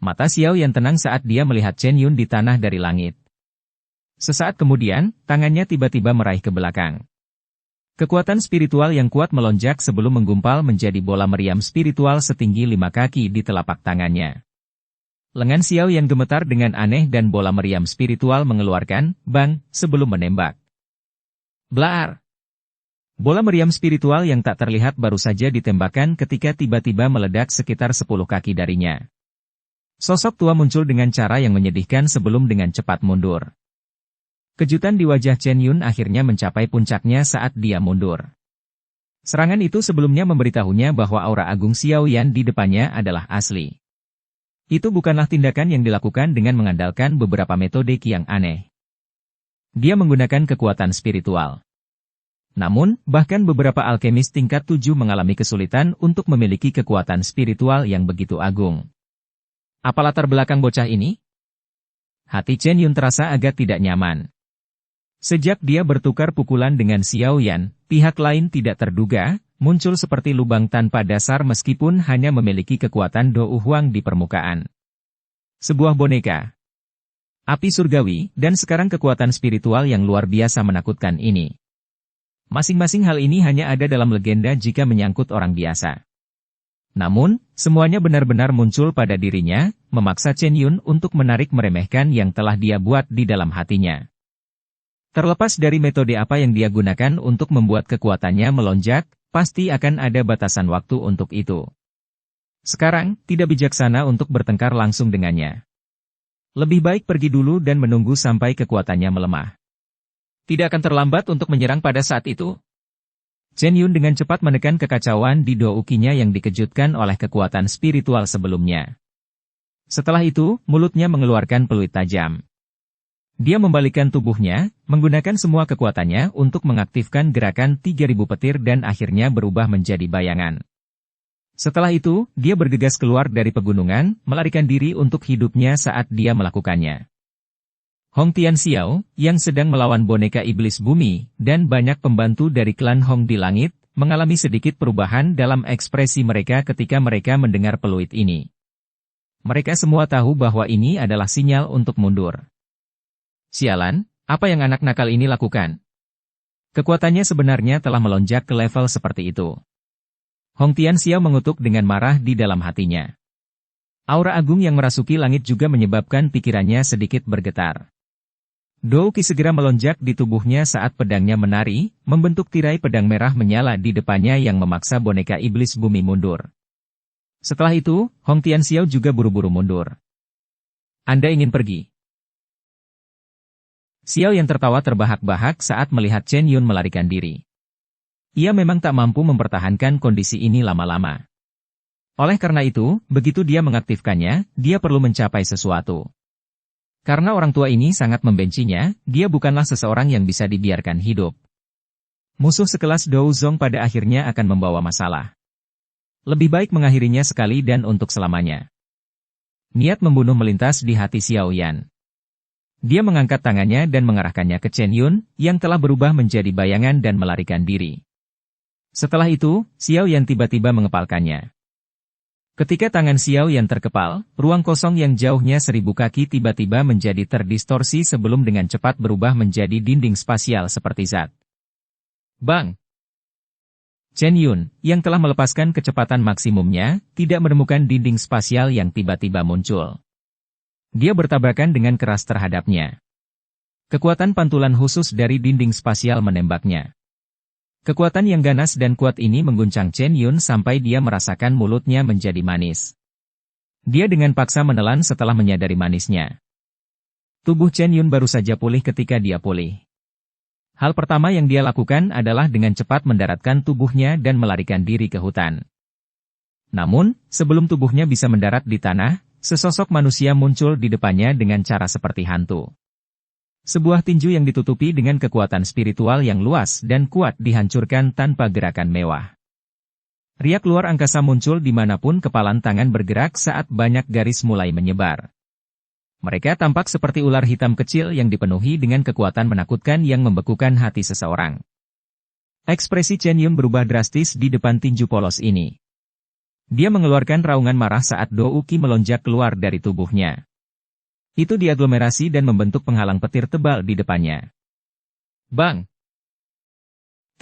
Mata Xiao Yan tenang saat dia melihat Chen Yun di tanah dari langit. Sesaat kemudian, tangannya tiba-tiba meraih ke belakang. Kekuatan spiritual yang kuat melonjak sebelum menggumpal menjadi bola meriam spiritual setinggi 5 kaki di telapak tangannya. Lengan Xiao Yan gemetar dengan aneh dan bola meriam spiritual mengeluarkan bang sebelum menembak. Blaar! Bola meriam spiritual yang tak terlihat baru saja ditembakkan ketika tiba-tiba meledak sekitar 10 kaki darinya. Sosok tua muncul dengan cara yang menyedihkan sebelum dengan cepat mundur. Kejutan di wajah Chen Yun akhirnya mencapai puncaknya saat dia mundur. Serangan itu sebelumnya memberitahunya bahwa aura agung Xiao Yan di depannya adalah asli. Itu bukanlah tindakan yang dilakukan dengan mengandalkan beberapa metode yang aneh. Dia menggunakan kekuatan spiritual. Namun, bahkan beberapa alkemis tingkat 7 mengalami kesulitan untuk memiliki kekuatan spiritual yang begitu agung. Apa latar belakang bocah ini? Hati Chen Yun terasa agak tidak nyaman. Sejak dia bertukar pukulan dengan Xiao Yan, pihak lain tidak terduga, muncul seperti lubang tanpa dasar meskipun hanya memiliki kekuatan Dou Huang di permukaan. Sebuah boneka. Api surgawi, dan sekarang kekuatan spiritual yang luar biasa menakutkan ini. Masing-masing hal ini hanya ada dalam legenda jika menyangkut orang biasa. Namun, semuanya benar-benar muncul pada dirinya, memaksa Chen Yun untuk menarik meremehkan yang telah dia buat di dalam hatinya. Terlepas dari metode apa yang dia gunakan untuk membuat kekuatannya melonjak, pasti akan ada batasan waktu untuk itu. Sekarang, tidak bijaksana untuk bertengkar langsung dengannya. Lebih baik pergi dulu dan menunggu sampai kekuatannya melemah. Tidak akan terlambat untuk menyerang pada saat itu. Chen Yun dengan cepat menekan kekacauan di doukinya yang dikejutkan oleh kekuatan spiritual sebelumnya. Setelah itu, mulutnya mengeluarkan peluit tajam. Dia membalikkan tubuhnya, menggunakan semua kekuatannya untuk mengaktifkan gerakan 3000 petir dan akhirnya berubah menjadi bayangan. Setelah itu, dia bergegas keluar dari pegunungan, melarikan diri untuk hidupnya saat dia melakukannya. Hong Tianxiao, yang sedang melawan boneka iblis bumi, dan banyak pembantu dari klan Hong di langit, mengalami sedikit perubahan dalam ekspresi mereka ketika mereka mendengar peluit ini. Mereka semua tahu bahwa ini adalah sinyal untuk mundur. Sialan, apa yang anak nakal ini lakukan? Kekuatannya sebenarnya telah melonjak ke level seperti itu. Hong Tianxiao mengutuk dengan marah di dalam hatinya. Aura agung yang merasuki langit juga menyebabkan pikirannya sedikit bergetar. Douki segera melonjak di tubuhnya saat pedangnya menari, membentuk tirai pedang merah menyala di depannya yang memaksa boneka iblis bumi mundur. Setelah itu, Hong Tianxiao juga buru-buru mundur. Anda ingin pergi? Xiao yang tertawa terbahak-bahak saat melihat Chen Yun melarikan diri. Ia memang tak mampu mempertahankan kondisi ini lama-lama. Oleh karena itu, begitu dia mengaktifkannya, dia perlu mencapai sesuatu. Karena orang tua ini sangat membencinya, dia bukanlah seseorang yang bisa dibiarkan hidup. Musuh sekelas Dou Zong pada akhirnya akan membawa masalah. Lebih baik mengakhirinya sekali dan untuk selamanya. Niat membunuh melintas di hati Xiao Yan. Dia mengangkat tangannya dan mengarahkannya ke Chen Yun, yang telah berubah menjadi bayangan dan melarikan diri. Setelah itu, Xiao Yan tiba-tiba mengepalkannya. Ketika tangan Xiao Yan terkepal, ruang kosong yang jauhnya 1000 kaki tiba-tiba menjadi terdistorsi sebelum dengan cepat berubah menjadi dinding spasial seperti zat. Bang! Chen Yun, yang telah melepaskan kecepatan maksimumnya, tidak menemukan dinding spasial yang tiba-tiba muncul. Dia bertabrakan dengan keras terhadapnya. Kekuatan pantulan khusus dari dinding spasial menembaknya. Kekuatan yang ganas dan kuat ini mengguncang Chen Yun sampai dia merasakan mulutnya menjadi manis. Dia dengan paksa menelan setelah menyadari manisnya. Tubuh Chen Yun baru saja pulih ketika dia pulih. Hal pertama yang dia lakukan adalah dengan cepat mendaratkan tubuhnya dan melarikan diri ke hutan. Namun, sebelum tubuhnya bisa mendarat di tanah, sesosok manusia muncul di depannya dengan cara seperti hantu. Sebuah tinju yang ditutupi dengan kekuatan spiritual yang luas dan kuat dihancurkan tanpa gerakan mewah. Riak luar angkasa muncul dimanapun kepalan tangan bergerak saat banyak garis mulai menyebar. Mereka tampak seperti ular hitam kecil yang dipenuhi dengan kekuatan menakutkan yang membekukan hati seseorang. Ekspresi Chen Yun berubah drastis di depan tinju polos ini. Dia mengeluarkan raungan marah saat douki melonjak keluar dari tubuhnya. Itu diaglomerasi dan membentuk penghalang petir tebal di depannya. Bang!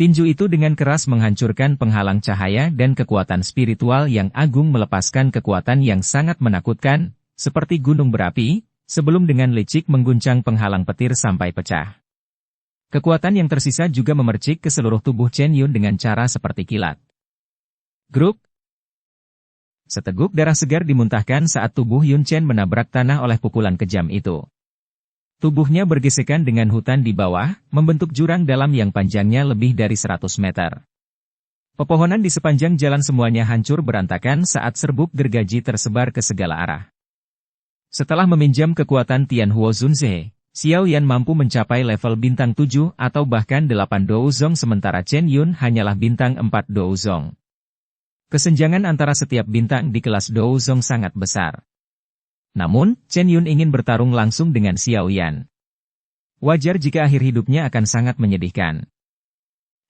Tinju itu dengan keras menghancurkan penghalang cahaya dan kekuatan spiritual yang agung melepaskan kekuatan yang sangat menakutkan, seperti gunung berapi, sebelum dengan licik mengguncang penghalang petir sampai pecah. Kekuatan yang tersisa juga memercik ke seluruh tubuh Chen Yun dengan cara seperti kilat. Grup! Seteguk darah segar dimuntahkan saat tubuh Yun Chen menabrak tanah oleh pukulan kejam itu. Tubuhnya bergesekan dengan hutan di bawah, membentuk jurang dalam yang panjangnya lebih dari 100 meter. Pepohonan di sepanjang jalan semuanya hancur berantakan saat serbuk gergaji tersebar ke segala arah. Setelah meminjam kekuatan Tian Huo Zunze, Xiao Yan mampu mencapai level bintang 7 atau bahkan 8 Douzong sementara Chen Yun hanyalah bintang 4 Douzong. Kesenjangan antara setiap bintang di kelas Douzong sangat besar. Namun, Chen Yun ingin bertarung langsung dengan Xiao Yan. Wajar jika akhir hidupnya akan sangat menyedihkan.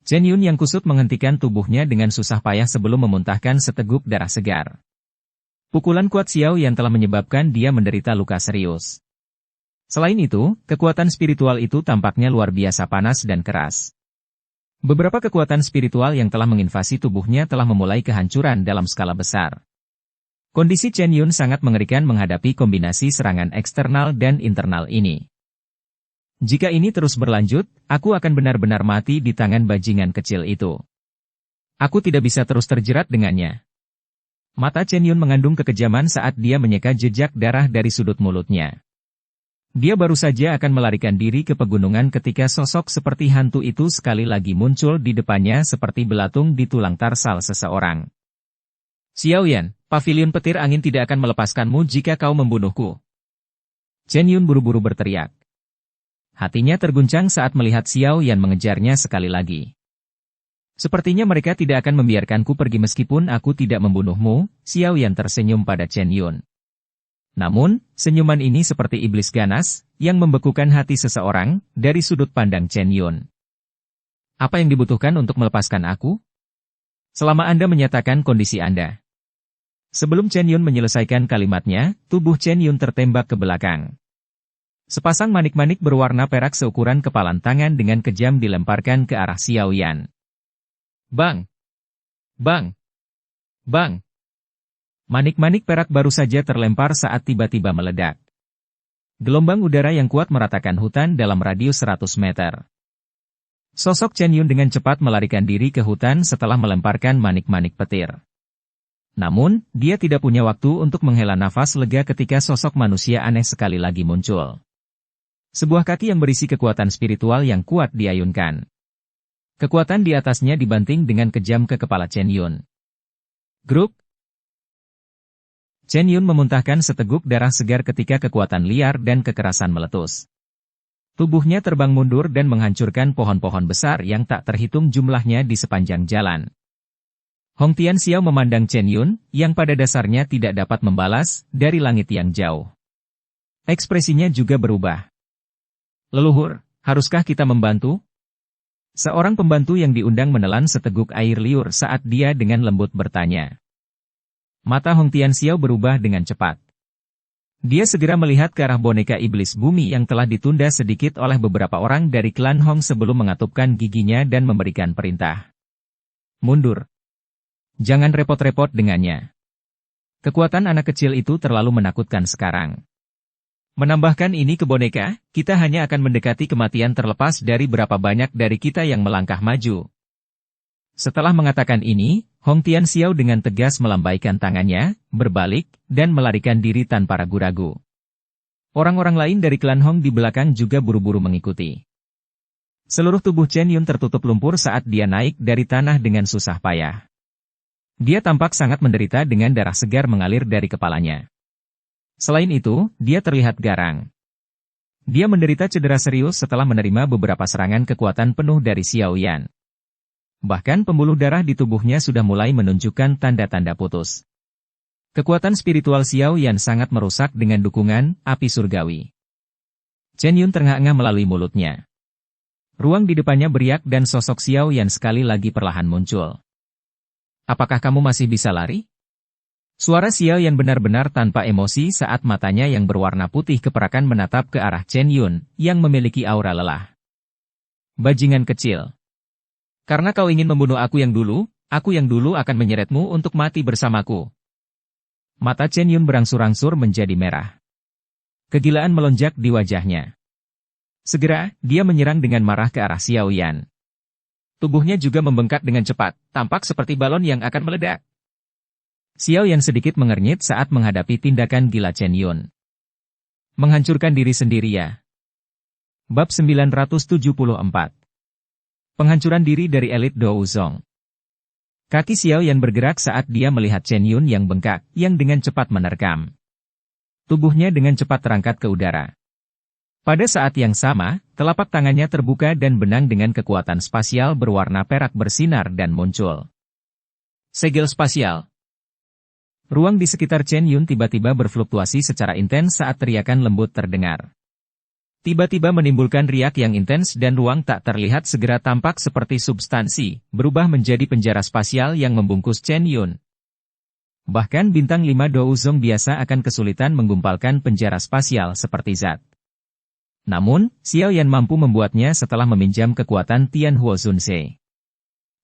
Chen Yun yang kusut menghentikan tubuhnya dengan susah payah sebelum memuntahkan seteguk darah segar. Pukulan kuat Xiao Yan telah menyebabkan dia menderita luka serius. Selain itu, kekuatan spiritual itu tampaknya luar biasa panas dan keras. Beberapa kekuatan spiritual yang telah menginvasi tubuhnya telah memulai kehancuran dalam skala besar. Kondisi Chen Yun sangat mengerikan menghadapi kombinasi serangan eksternal dan internal ini. Jika ini terus berlanjut, aku akan benar-benar mati di tangan bajingan kecil itu. Aku tidak bisa terus terjerat dengannya. Mata Chen Yun mengandung kekejaman saat dia menyeka jejak darah dari sudut mulutnya. Dia baru saja akan melarikan diri ke pegunungan ketika sosok seperti hantu itu sekali lagi muncul di depannya seperti belatung di tulang tarsal seseorang. Xiao Yan, pavilion petir angin tidak akan melepaskanmu jika kau membunuhku. Chen Yun buru-buru berteriak. Hatinya terguncang saat melihat Xiao Yan mengejarnya sekali lagi. Sepertinya mereka tidak akan membiarkanku pergi meskipun aku tidak membunuhmu, Xiao Yan tersenyum pada Chen Yun. Namun, senyuman ini seperti iblis ganas, yang membekukan hati seseorang, dari sudut pandang Chen Yun. Apa yang dibutuhkan untuk melepaskan aku? Selama Anda menyatakan kondisi Anda. Sebelum Chen Yun menyelesaikan kalimatnya, tubuh Chen Yun tertembak ke belakang. Sepasang manik-manik berwarna perak seukuran kepalan tangan dengan kejam dilemparkan ke arah Xiao Yan. Bang! Bang! Bang! Manik-manik perak baru saja terlempar saat tiba-tiba meledak. Gelombang udara yang kuat meratakan hutan dalam radius 100 meter. Sosok Chen Yun dengan cepat melarikan diri ke hutan setelah melemparkan manik-manik petir. Namun, dia tidak punya waktu untuk menghela nafas lega ketika sosok manusia aneh sekali lagi muncul. Sebuah kaki yang berisi kekuatan spiritual yang kuat diayunkan. Kekuatan di atasnya dibanting dengan kejam ke kepala Chen Yun. Grup. Chen Yun memuntahkan seteguk darah segar ketika kekuatan liar dan kekerasan meletus. Tubuhnya terbang mundur dan menghancurkan pohon-pohon besar yang tak terhitung jumlahnya di sepanjang jalan. Hong Tianxiao memandang Chen Yun, yang pada dasarnya tidak dapat membalas, dari langit yang jauh. Ekspresinya juga berubah. Leluhur, haruskah kita membantu? Seorang pembantu yang diundang menelan seteguk air liur saat dia dengan lembut bertanya. Mata Hong Tianxiao berubah dengan cepat. Dia segera melihat ke arah boneka iblis bumi yang telah ditunda sedikit oleh beberapa orang dari klan Hong sebelum mengatupkan giginya dan memberikan perintah. Mundur. Jangan repot-repot dengannya. Kekuatan anak kecil itu terlalu menakutkan sekarang. Menambahkan ini ke boneka, kita hanya akan mendekati kematian terlepas dari berapa banyak dari kita yang melangkah maju. Setelah mengatakan ini, Hong Tianxiao dengan tegas melambaikan tangannya, berbalik, dan melarikan diri tanpa ragu-ragu. Orang-orang lain dari klan Hong di belakang juga buru-buru mengikuti. Seluruh tubuh Chen Yun tertutup lumpur saat dia naik dari tanah dengan susah payah. Dia tampak sangat menderita dengan darah segar mengalir dari kepalanya. Selain itu, dia terlihat garang. Dia menderita cedera serius setelah menerima beberapa serangan kekuatan penuh dari Xiao Yan. Bahkan pembuluh darah di tubuhnya sudah mulai menunjukkan tanda-tanda putus. Kekuatan spiritual Xiao Yan sangat merusak dengan dukungan api surgawi. Chen Yun terngah-engah melalui mulutnya. Ruang di depannya beriak dan sosok Xiao Yan sekali lagi perlahan muncul. Apakah kamu masih bisa lari? Suara Xiao Yan benar-benar tanpa emosi saat matanya yang berwarna putih keperakan menatap ke arah Chen Yun, yang memiliki aura lelah. Bajingan kecil. Karena kau ingin membunuh aku yang dulu akan menyeretmu untuk mati bersamaku. Mata Chen Yun berangsur-angsur menjadi merah. Kegilaan melonjak di wajahnya. Segera, dia menyerang dengan marah ke arah Xiao Yan. Tubuhnya juga membengkak dengan cepat, tampak seperti balon yang akan meledak. Xiao Yan sedikit mengernyit saat menghadapi tindakan gila Chen Yun. Menghancurkan diri sendiri ya. Bab 974. Penghancuran diri dari elit Douzong. Kaki Xiao Yan bergerak saat dia melihat Chen Yun yang bengkak, yang dengan cepat menerkam. Tubuhnya dengan cepat terangkat ke udara. Pada saat yang sama, telapak tangannya terbuka dan benang dengan kekuatan spasial berwarna perak bersinar dan muncul. Segel spasial. Ruang di sekitar Chen Yun tiba-tiba berfluktuasi secara intens saat teriakan lembut terdengar. Tiba-tiba menimbulkan riak yang intens dan ruang tak terlihat segera tampak seperti substansi, berubah menjadi penjara spasial yang membungkus Chen Yun. Bahkan bintang 5 Douzong biasa akan kesulitan menggumpalkan penjara spasial seperti zat. Namun, Xiao Yan mampu membuatnya setelah meminjam kekuatan Tian Huo Zunse.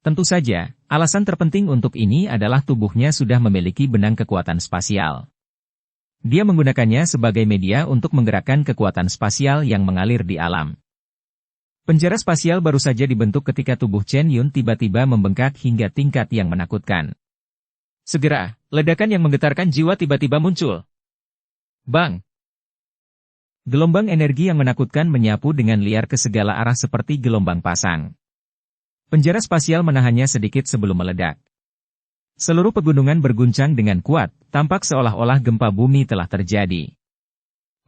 Tentu saja, alasan terpenting untuk ini adalah tubuhnya sudah memiliki benang kekuatan spasial. Dia menggunakannya sebagai media untuk menggerakkan kekuatan spasial yang mengalir di alam. Penjara spasial baru saja dibentuk ketika tubuh Chen Yun tiba-tiba membengkak hingga tingkat yang menakutkan. Segera, ledakan yang menggetarkan jiwa tiba-tiba muncul. Bang! Gelombang energi yang menakutkan menyapu dengan liar ke segala arah seperti gelombang pasang. Penjara spasial menahannya sedikit sebelum meledak. Seluruh pegunungan berguncang dengan kuat, tampak seolah-olah gempa bumi telah terjadi.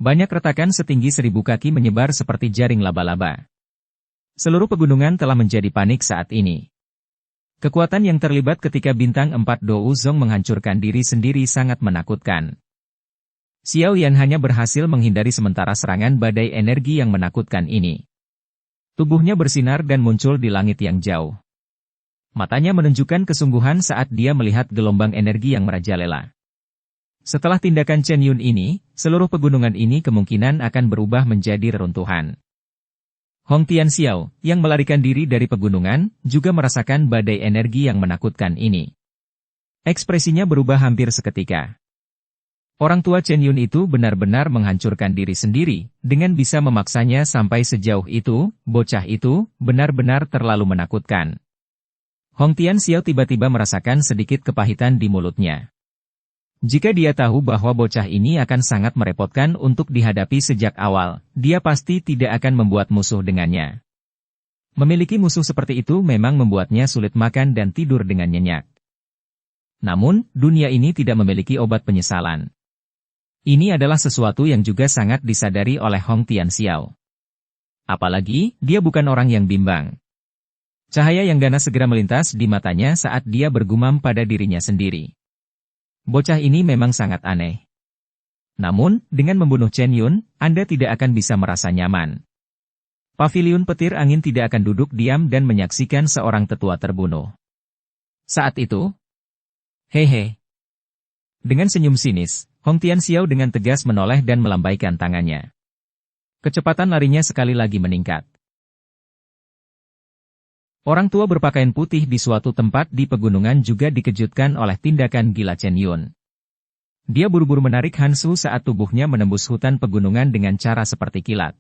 Banyak retakan setinggi 1000 kaki menyebar seperti jaring laba-laba. Seluruh pegunungan telah menjadi panik saat ini. Kekuatan yang terlibat ketika bintang 4 Douzong menghancurkan diri sendiri sangat menakutkan. Xiao Yan hanya berhasil menghindari sementara serangan badai energi yang menakutkan ini. Tubuhnya bersinar dan muncul di langit yang jauh. Matanya menunjukkan kesungguhan saat dia melihat gelombang energi yang merajalela. Setelah tindakan Chen Yun ini, seluruh pegunungan ini kemungkinan akan berubah menjadi reruntuhan. Hong Tianxiao, yang melarikan diri dari pegunungan, juga merasakan badai energi yang menakutkan ini. Ekspresinya berubah hampir seketika. Orang tua Chen Yun itu benar-benar menghancurkan diri sendiri, dengan bisa memaksanya sampai sejauh itu, bocah itu, benar-benar terlalu menakutkan. Hong Tianxiao tiba-tiba merasakan sedikit kepahitan di mulutnya. Jika dia tahu bahwa bocah ini akan sangat merepotkan untuk dihadapi sejak awal, dia pasti tidak akan membuat musuh dengannya. Memiliki musuh seperti itu memang membuatnya sulit makan dan tidur dengan nyenyak. Namun, dunia ini tidak memiliki obat penyesalan. Ini adalah sesuatu yang juga sangat disadari oleh Hong Tianxiao. Apalagi, dia bukan orang yang bimbang. Cahaya yang ganas segera melintas di matanya saat dia bergumam pada dirinya sendiri. Bocah ini memang sangat aneh. Namun, dengan membunuh Chen Yun, Anda tidak akan bisa merasa nyaman. Paviliun petir angin tidak akan duduk diam dan menyaksikan seorang tetua terbunuh. Saat itu, hehe. Dengan senyum sinis, Hong Tianxiao dengan tegas menoleh dan melambaikan tangannya. Kecepatan larinya sekali lagi meningkat. Orang tua berpakaian putih di suatu tempat di pegunungan juga dikejutkan oleh tindakan gila Chen Yun. Dia buru-buru menarik Hansu saat tubuhnya menembus hutan pegunungan dengan cara seperti kilat.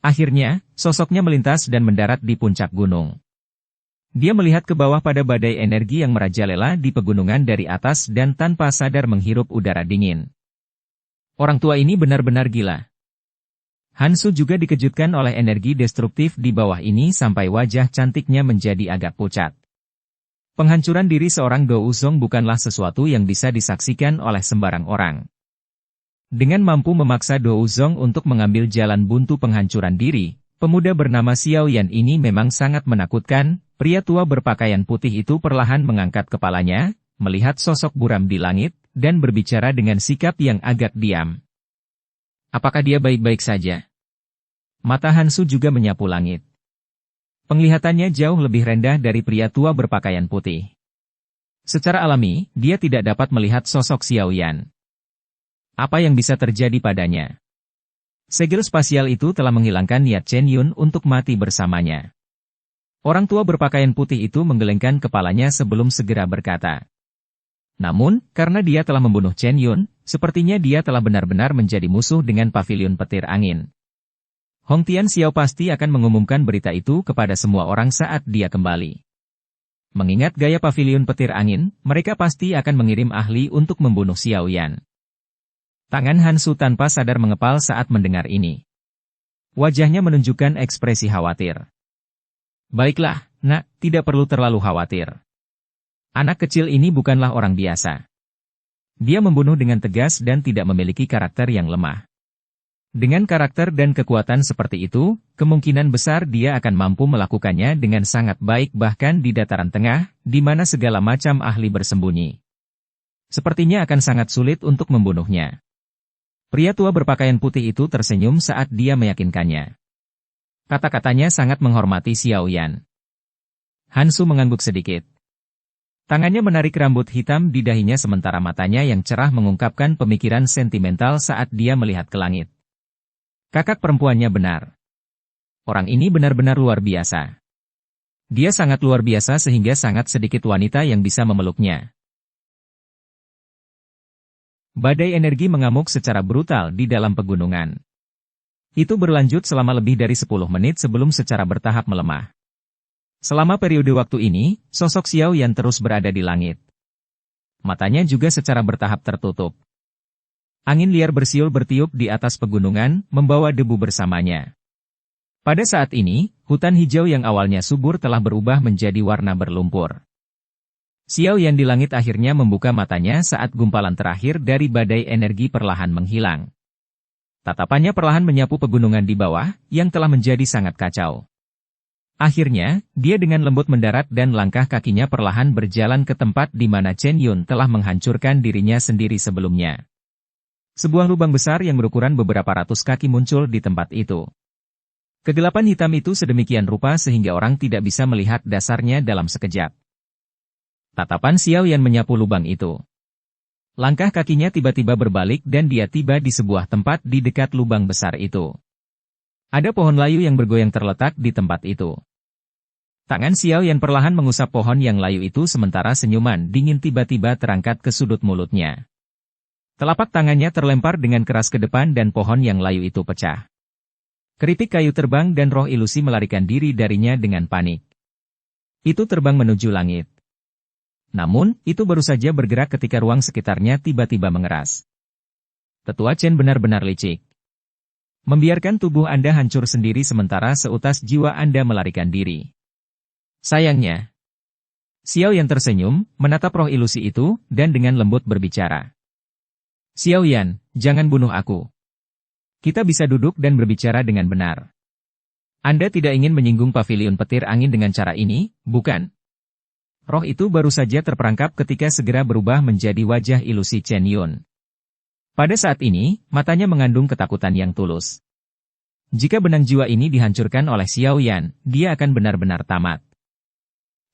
Akhirnya, sosoknya melintas dan mendarat di puncak gunung. Dia melihat ke bawah pada badai energi yang merajalela di pegunungan dari atas dan tanpa sadar menghirup udara dingin. Orang tua ini benar-benar gila. Hansu juga dikejutkan oleh energi destruktif di bawah ini sampai wajah cantiknya menjadi agak pucat. Penghancuran diri seorang Douzong bukanlah sesuatu yang bisa disaksikan oleh sembarang orang. Dengan mampu memaksa Douzong untuk mengambil jalan buntu penghancuran diri, pemuda bernama Xiao Yan ini memang sangat menakutkan. Pria tua berpakaian putih itu perlahan mengangkat kepalanya, melihat sosok buram di langit, dan berbicara dengan sikap yang agak diam. Apakah dia baik-baik saja? Mata Hansu juga menyapu langit. Penglihatannya jauh lebih rendah dari pria tua berpakaian putih. Secara alami, dia tidak dapat melihat sosok Xiao Yan. Apa yang bisa terjadi padanya? Segel spasial itu telah menghilangkan niat Chen Yun untuk mati bersamanya. Orang tua berpakaian putih itu menggelengkan kepalanya sebelum segera berkata. Namun, karena dia telah membunuh Chen Yun, sepertinya dia telah benar-benar menjadi musuh dengan paviliun petir angin. Hong Tianxiao pasti akan mengumumkan berita itu kepada semua orang saat dia kembali. Mengingat gaya paviliun petir angin, mereka pasti akan mengirim ahli untuk membunuh Xiao Yan. Tangan Hansu tanpa sadar mengepal saat mendengar ini. Wajahnya menunjukkan ekspresi khawatir. Baiklah, nak, tidak perlu terlalu khawatir. Anak kecil ini bukanlah orang biasa. Dia membunuh dengan tegas dan tidak memiliki karakter yang lemah. Dengan karakter dan kekuatan seperti itu, kemungkinan besar dia akan mampu melakukannya dengan sangat baik bahkan di dataran tengah, di mana segala macam ahli bersembunyi. Sepertinya akan sangat sulit untuk membunuhnya. Pria tua berpakaian putih itu tersenyum saat dia meyakinkannya. Kata-katanya sangat menghormati Xiao Yan. Hansu mengangguk sedikit. Tangannya menarik rambut hitam di dahinya sementara matanya yang cerah mengungkapkan pemikiran sentimental saat dia melihat ke langit. Kakak perempuannya benar. Orang ini benar-benar luar biasa. Dia sangat luar biasa sehingga sangat sedikit wanita yang bisa memeluknya. Badai energi mengamuk secara brutal di dalam pegunungan. Itu berlanjut selama lebih dari 10 menit sebelum secara bertahap melemah. Selama periode waktu ini, sosok Xiao Yan terus berada di langit. Matanya juga secara bertahap tertutup. Angin liar bersiul bertiup di atas pegunungan, membawa debu bersamanya. Pada saat ini, hutan hijau yang awalnya subur telah berubah menjadi warna berlumpur. Xiao Yan di langit akhirnya membuka matanya saat gumpalan terakhir dari badai energi perlahan menghilang. Tatapannya perlahan menyapu pegunungan di bawah, yang telah menjadi sangat kacau. Akhirnya, dia dengan lembut mendarat dan langkah kakinya perlahan berjalan ke tempat di mana Chen Yun telah menghancurkan dirinya sendiri sebelumnya. Sebuah lubang besar yang berukuran beberapa ratus kaki muncul di tempat itu. Kegelapan hitam itu sedemikian rupa sehingga orang tidak bisa melihat dasarnya dalam sekejap. Tatapan Xiao Yan menyapu lubang itu. Langkah kakinya tiba-tiba berbalik dan dia tiba di sebuah tempat di dekat lubang besar itu. Ada pohon layu yang bergoyang terletak di tempat itu. Tangan Xiao Yan perlahan mengusap pohon yang layu itu sementara senyuman dingin tiba-tiba terangkat ke sudut mulutnya. Telapak tangannya terlempar dengan keras ke depan dan pohon yang layu itu pecah. Keripik kayu terbang dan roh ilusi melarikan diri darinya dengan panik. Itu terbang menuju langit. Namun, itu baru saja bergerak ketika ruang sekitarnya tiba-tiba mengeras. Tetua Chen benar-benar licik. Membiarkan tubuh Anda hancur sendiri sementara seutas jiwa Anda melarikan diri. Sayangnya. Xiao Yan tersenyum, menatap roh ilusi itu, dan dengan lembut berbicara. Xiao Yan, jangan bunuh aku. Kita bisa duduk dan berbicara dengan benar. Anda tidak ingin menyinggung pavilion petir angin dengan cara ini, bukan? Roh itu baru saja terperangkap ketika segera berubah menjadi wajah ilusi Chen Yun. Pada saat ini, matanya mengandung ketakutan yang tulus. Jika benang jiwa ini dihancurkan oleh Xiao Yan, dia akan benar-benar tamat.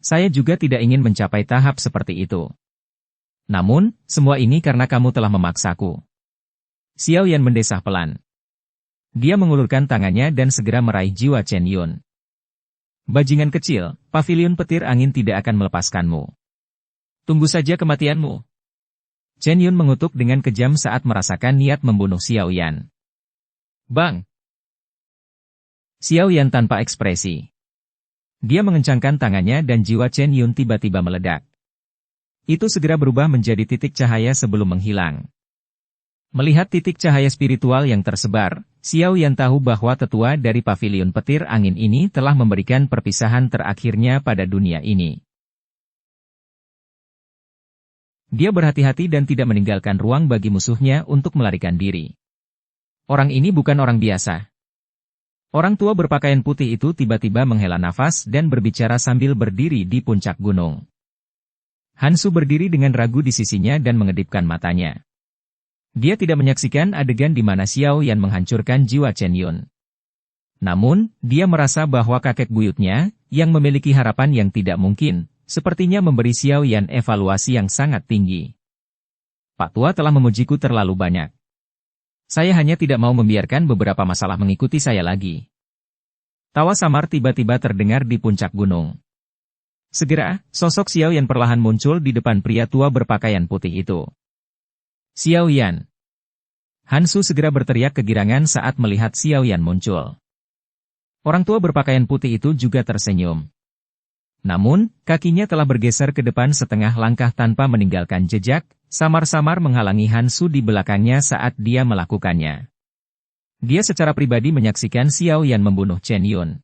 Saya juga tidak ingin mencapai tahap seperti itu. Namun, semua ini karena kamu telah memaksaku. Xiao Yan mendesah pelan. Dia mengulurkan tangannya dan segera meraih jiwa Chen Yun. Bajingan kecil, pavilion petir angin tidak akan melepaskanmu. Tunggu saja kematianmu. Chen Yun mengutuk dengan kejam saat merasakan niat membunuh Xiao Yan. Bang! Xiao Yan tanpa ekspresi. Dia mengencangkan tangannya dan jiwa Chen Yun tiba-tiba meledak. Itu segera berubah menjadi titik cahaya sebelum menghilang. Melihat titik cahaya spiritual yang tersebar, Xiao Yan tahu bahwa tetua dari pavilion petir angin ini telah memberikan perpisahan terakhirnya pada dunia ini. Dia berhati-hati dan tidak meninggalkan ruang bagi musuhnya untuk melarikan diri. Orang ini bukan orang biasa. Orang tua berpakaian putih itu tiba-tiba menghela nafas dan berbicara sambil berdiri di puncak gunung. Hansu berdiri dengan ragu di sisinya dan mengedipkan matanya. Dia tidak menyaksikan adegan di mana Xiao Yan menghancurkan jiwa Chen Yun. Namun, dia merasa bahwa kakek buyutnya, yang memiliki harapan yang tidak mungkin, sepertinya memberi Xiao Yan evaluasi yang sangat tinggi. Pak Tua telah memujiku terlalu banyak. Saya hanya tidak mau membiarkan beberapa masalah mengikuti saya lagi. Tawa samar tiba-tiba terdengar di puncak gunung. Segera, sosok Xiao Yan perlahan muncul di depan pria tua berpakaian putih itu. Xiao Yan. Hansu segera berteriak kegirangan saat melihat Xiao Yan muncul. Orang tua berpakaian putih itu juga tersenyum. Namun, kakinya telah bergeser ke depan setengah langkah tanpa meninggalkan jejak, samar-samar menghalangi Hansu di belakangnya saat dia melakukannya. Dia secara pribadi menyaksikan Xiao Yan membunuh Chen Yun.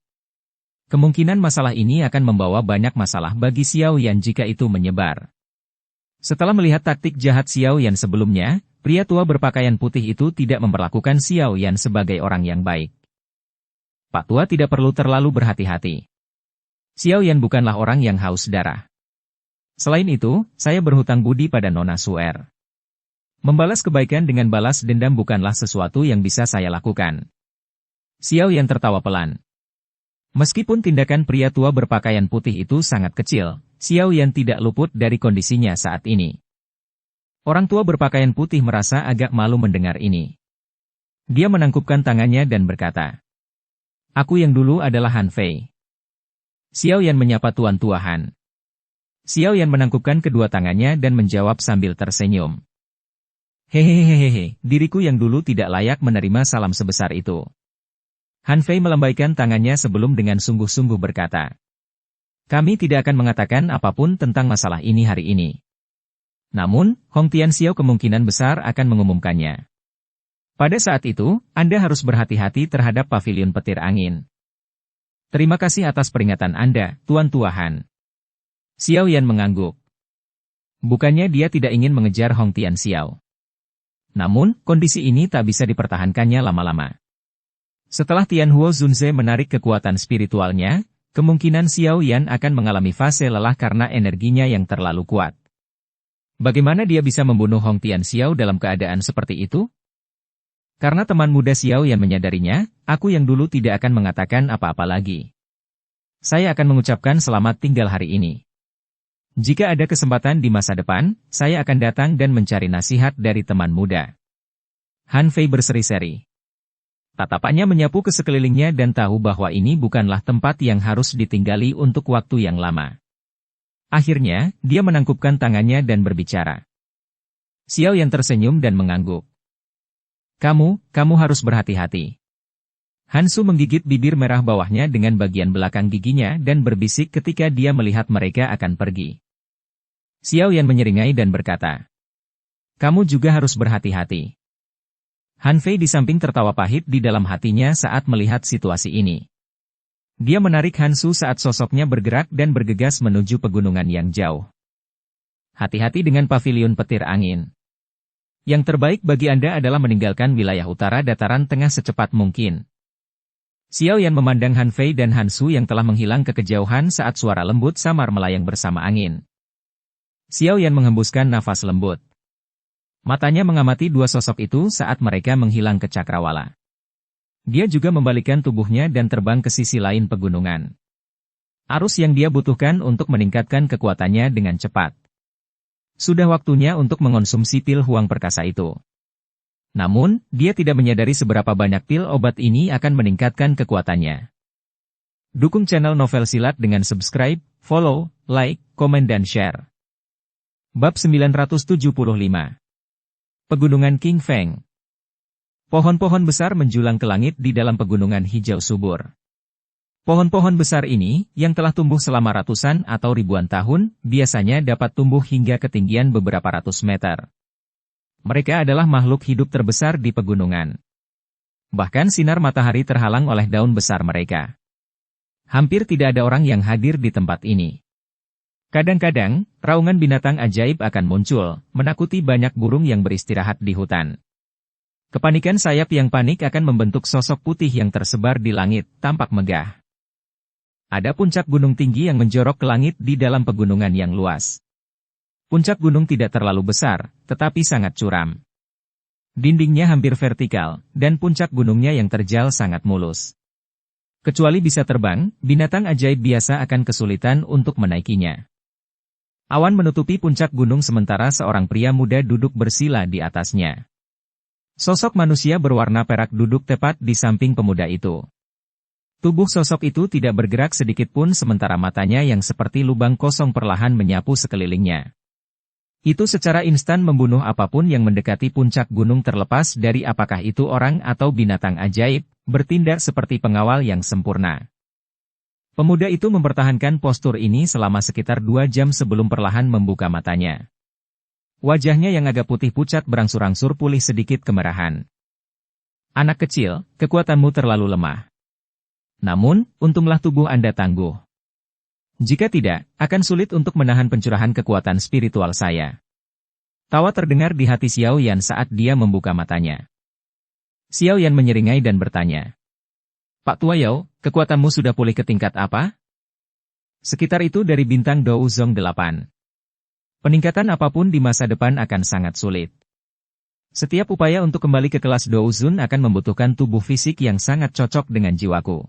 Kemungkinan masalah ini akan membawa banyak masalah bagi Xiao Yan jika itu menyebar. Setelah melihat taktik jahat Xiao Yan sebelumnya, pria tua berpakaian putih itu tidak memperlakukan Xiao Yan sebagai orang yang baik. Pak Tua tidak perlu terlalu berhati-hati. Xiao Yan bukanlah orang yang haus darah. Selain itu, saya berhutang budi pada Nona Suer. Membalas kebaikan dengan balas dendam bukanlah sesuatu yang bisa saya lakukan. Xiao Yan tertawa pelan. Meskipun tindakan pria tua berpakaian putih itu sangat kecil, Xiao Yan tidak luput dari kondisinya saat ini. Orang tua berpakaian putih merasa agak malu mendengar ini. Dia menangkupkan tangannya dan berkata, "Aku yang dulu adalah Han Fei." Xiao Yan menyapa Tuan Han. Xiao Yan menangkupkan kedua tangannya dan menjawab sambil tersenyum. Hehehehe, diriku yang dulu tidak layak menerima salam sebesar itu. Han Fei melambaikan tangannya sebelum dengan sungguh-sungguh berkata. Kami tidak akan mengatakan apapun tentang masalah ini hari ini. Namun, Hong Tianxiao kemungkinan besar akan mengumumkannya. Pada saat itu, Anda harus berhati-hati terhadap pavilion petir angin. Terima kasih atas peringatan Anda, Tuan Han. Xiao Yan mengangguk. Bukannya dia tidak ingin mengejar Hong Tianxiao. Namun, kondisi ini tak bisa dipertahankannya lama-lama. Setelah Tianhuo Zunze menarik kekuatan spiritualnya, kemungkinan Xiao Yan akan mengalami fase lelah karena energinya yang terlalu kuat. Bagaimana dia bisa membunuh Hong Tianxiao dalam keadaan seperti itu? Karena teman muda Xiao Yan menyadarinya, aku yang dulu tidak akan mengatakan apa-apa lagi. Saya akan mengucapkan selamat tinggal hari ini. Jika ada kesempatan di masa depan, saya akan datang dan mencari nasihat dari teman muda. Han Fei berseri-seri. Tatapannya menyapu ke sekelilingnya dan tahu bahwa ini bukanlah tempat yang harus ditinggali untuk waktu yang lama. Akhirnya, dia menangkupkan tangannya dan berbicara. Xiao Yan tersenyum dan mengangguk. Kamu harus berhati-hati. Hansu menggigit bibir merah bawahnya dengan bagian belakang giginya dan berbisik ketika dia melihat mereka akan pergi. Xiao Yan menyeringai dan berkata, kamu juga harus berhati-hati. Han Fei di samping tertawa pahit di dalam hatinya saat melihat situasi ini. Dia menarik Hansu saat sosoknya bergerak dan bergegas menuju pegunungan yang jauh. Hati-hati dengan pavilion petir angin. Yang terbaik bagi Anda adalah meninggalkan wilayah utara dataran tengah secepat mungkin. Xiao Yan memandang Han Fei dan Hansu yang telah menghilang ke kejauhan saat suara lembut samar melayang bersama angin. Xiao Yan menghembuskan nafas lembut. Matanya mengamati dua sosok itu saat mereka menghilang ke cakrawala. Dia juga membalikkan tubuhnya dan terbang ke sisi lain pegunungan. Arus yang dia butuhkan untuk meningkatkan kekuatannya dengan cepat. Sudah waktunya untuk mengonsumsi pil huang perkasa itu. Namun, dia tidak menyadari seberapa banyak pil obat ini akan meningkatkan kekuatannya. Dukung channel Novel Silat dengan subscribe, follow, like, komen dan share. Bab 975. Pegunungan King Feng. Pohon-pohon besar menjulang ke langit di dalam pegunungan hijau subur. Pohon-pohon besar ini, yang telah tumbuh selama ratusan atau ribuan tahun, biasanya dapat tumbuh hingga ketinggian beberapa ratus meter. Mereka adalah makhluk hidup terbesar di pegunungan. Bahkan sinar matahari terhalang oleh daun besar mereka. Hampir tidak ada orang yang hadir di tempat ini. Kadang-kadang, raungan binatang ajaib akan muncul, menakuti banyak burung yang beristirahat di hutan. Kepanikan sayap yang panik akan membentuk sosok putih yang tersebar di langit, tampak megah. Ada puncak gunung tinggi yang menjorok ke langit di dalam pegunungan yang luas. Puncak gunung tidak terlalu besar, tetapi sangat curam. Dindingnya hampir vertikal, dan puncak gunungnya yang terjal sangat mulus. Kecuali bisa terbang, binatang ajaib biasa akan kesulitan untuk menaikinya. Awan menutupi puncak gunung sementara seorang pria muda duduk bersila di atasnya. Sosok manusia berwarna perak duduk tepat di samping pemuda itu. Tubuh sosok itu tidak bergerak sedikit pun sementara matanya yang seperti lubang kosong perlahan menyapu sekelilingnya. Itu secara instan membunuh apapun yang mendekati puncak gunung terlepas dari apakah itu orang atau binatang ajaib, bertindak seperti pengawal yang sempurna. Pemuda itu mempertahankan postur ini selama sekitar 2 jam sebelum perlahan membuka matanya. Wajahnya yang agak putih pucat berangsur-angsur pulih sedikit kemerahan. Anak kecil, kekuatanmu terlalu lemah. Namun, untunglah tubuh Anda tangguh. Jika tidak, akan sulit untuk menahan pencurahan kekuatan spiritual saya. Tawa terdengar di hati Xiao Yan saat dia membuka matanya. Xiao Yan menyeringai dan bertanya. Pak Tua Yao, kekuatanmu sudah pulih ke tingkat apa? Sekitar itu dari bintang Dou Zong 8. Peningkatan apapun di masa depan akan sangat sulit. Setiap upaya untuk kembali ke kelas Dou Zun akan membutuhkan tubuh fisik yang sangat cocok dengan jiwaku.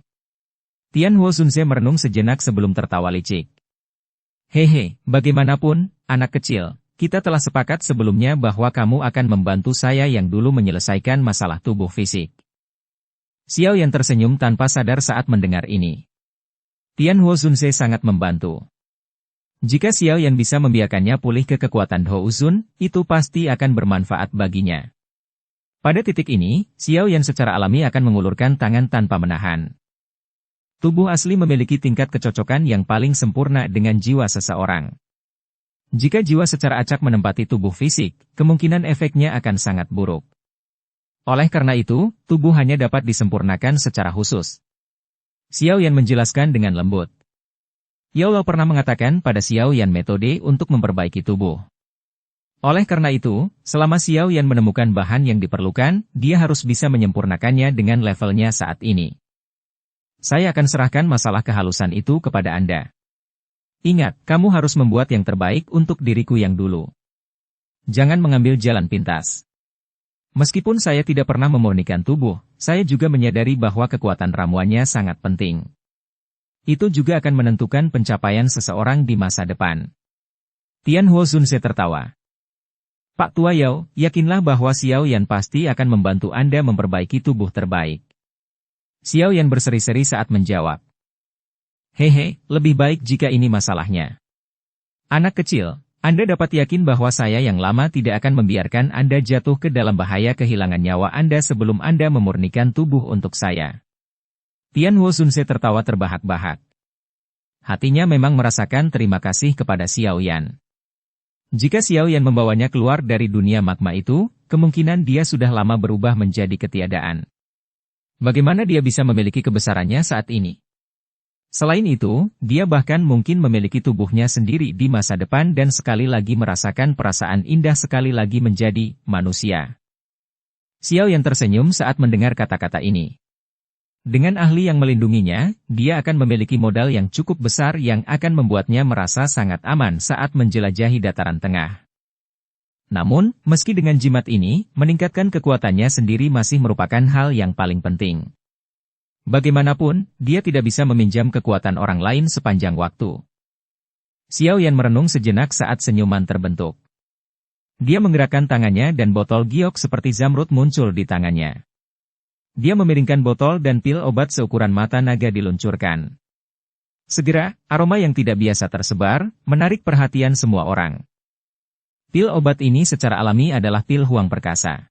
Tianhuo Zunze merenung sejenak sebelum tertawa licik. Hehe, bagaimanapun, anak kecil, kita telah sepakat sebelumnya bahwa kamu akan membantu saya yang dulu menyelesaikan masalah tubuh fisik. Xiao Yan tersenyum tanpa sadar saat mendengar ini. Tian Huo Zunse sangat membantu. Jika Xiao Yan bisa membiarkannya pulih ke kekuatan Hou Zun, itu pasti akan bermanfaat baginya. Pada titik ini, Xiao Yan secara alami akan mengulurkan tangan tanpa menahan. Tubuh asli memiliki tingkat kecocokan yang paling sempurna dengan jiwa seseorang. Jika jiwa secara acak menempati tubuh fisik, kemungkinan efeknya akan sangat buruk. Oleh karena itu, tubuh hanya dapat disempurnakan secara khusus. Xiao Yan menjelaskan dengan lembut. Yao Lao pernah mengatakan pada Xiao Yan metode untuk memperbaiki tubuh. Oleh karena itu, selama Xiao Yan menemukan bahan yang diperlukan, dia harus bisa menyempurnakannya dengan levelnya saat ini. Saya akan serahkan masalah kehalusan itu kepada Anda. Ingat, kamu harus membuat yang terbaik untuk diriku yang dulu. Jangan mengambil jalan pintas. Meskipun saya tidak pernah memurnikan tubuh, saya juga menyadari bahwa kekuatan ramuannya sangat penting. Itu juga akan menentukan pencapaian seseorang di masa depan. Tian Huo Zunse tertawa. Pak Tua Yao, yakinlah bahwa Xiao Yan pasti akan membantu Anda memperbaiki tubuh terbaik. Xiao Yan berseri-seri saat menjawab. Hehe, lebih baik jika ini masalahnya. Anak kecil, Anda dapat yakin bahwa saya yang lama tidak akan membiarkan Anda jatuh ke dalam bahaya kehilangan nyawa Anda sebelum Anda memurnikan tubuh untuk saya. Tian Huo Zunse tertawa terbahak-bahak. Hatinya memang merasakan terima kasih kepada Xiao Yan. Jika Xiao Yan membawanya keluar dari dunia magma itu, kemungkinan dia sudah lama berubah menjadi ketiadaan. Bagaimana dia bisa memiliki kebesarannya saat ini? Selain itu, dia bahkan mungkin memiliki tubuhnya sendiri di masa depan dan sekali lagi merasakan perasaan indah sekali lagi menjadi manusia. Xiao Yan tersenyum saat mendengar kata-kata ini. Dengan ahli yang melindunginya, dia akan memiliki modal yang cukup besar yang akan membuatnya merasa sangat aman saat menjelajahi dataran tengah. Namun, meski dengan jimat ini, meningkatkan kekuatannya sendiri masih merupakan hal yang paling penting. Bagaimanapun, dia tidak bisa meminjam kekuatan orang lain sepanjang waktu. Xiao Yan merenung sejenak saat senyuman terbentuk. Dia menggerakkan tangannya dan botol giok seperti zamrud muncul di tangannya. Dia memiringkan botol dan pil obat seukuran mata naga diluncurkan. Segera, aroma yang tidak biasa tersebar, menarik perhatian semua orang. Pil obat ini secara alami adalah pil Huang Perkasa.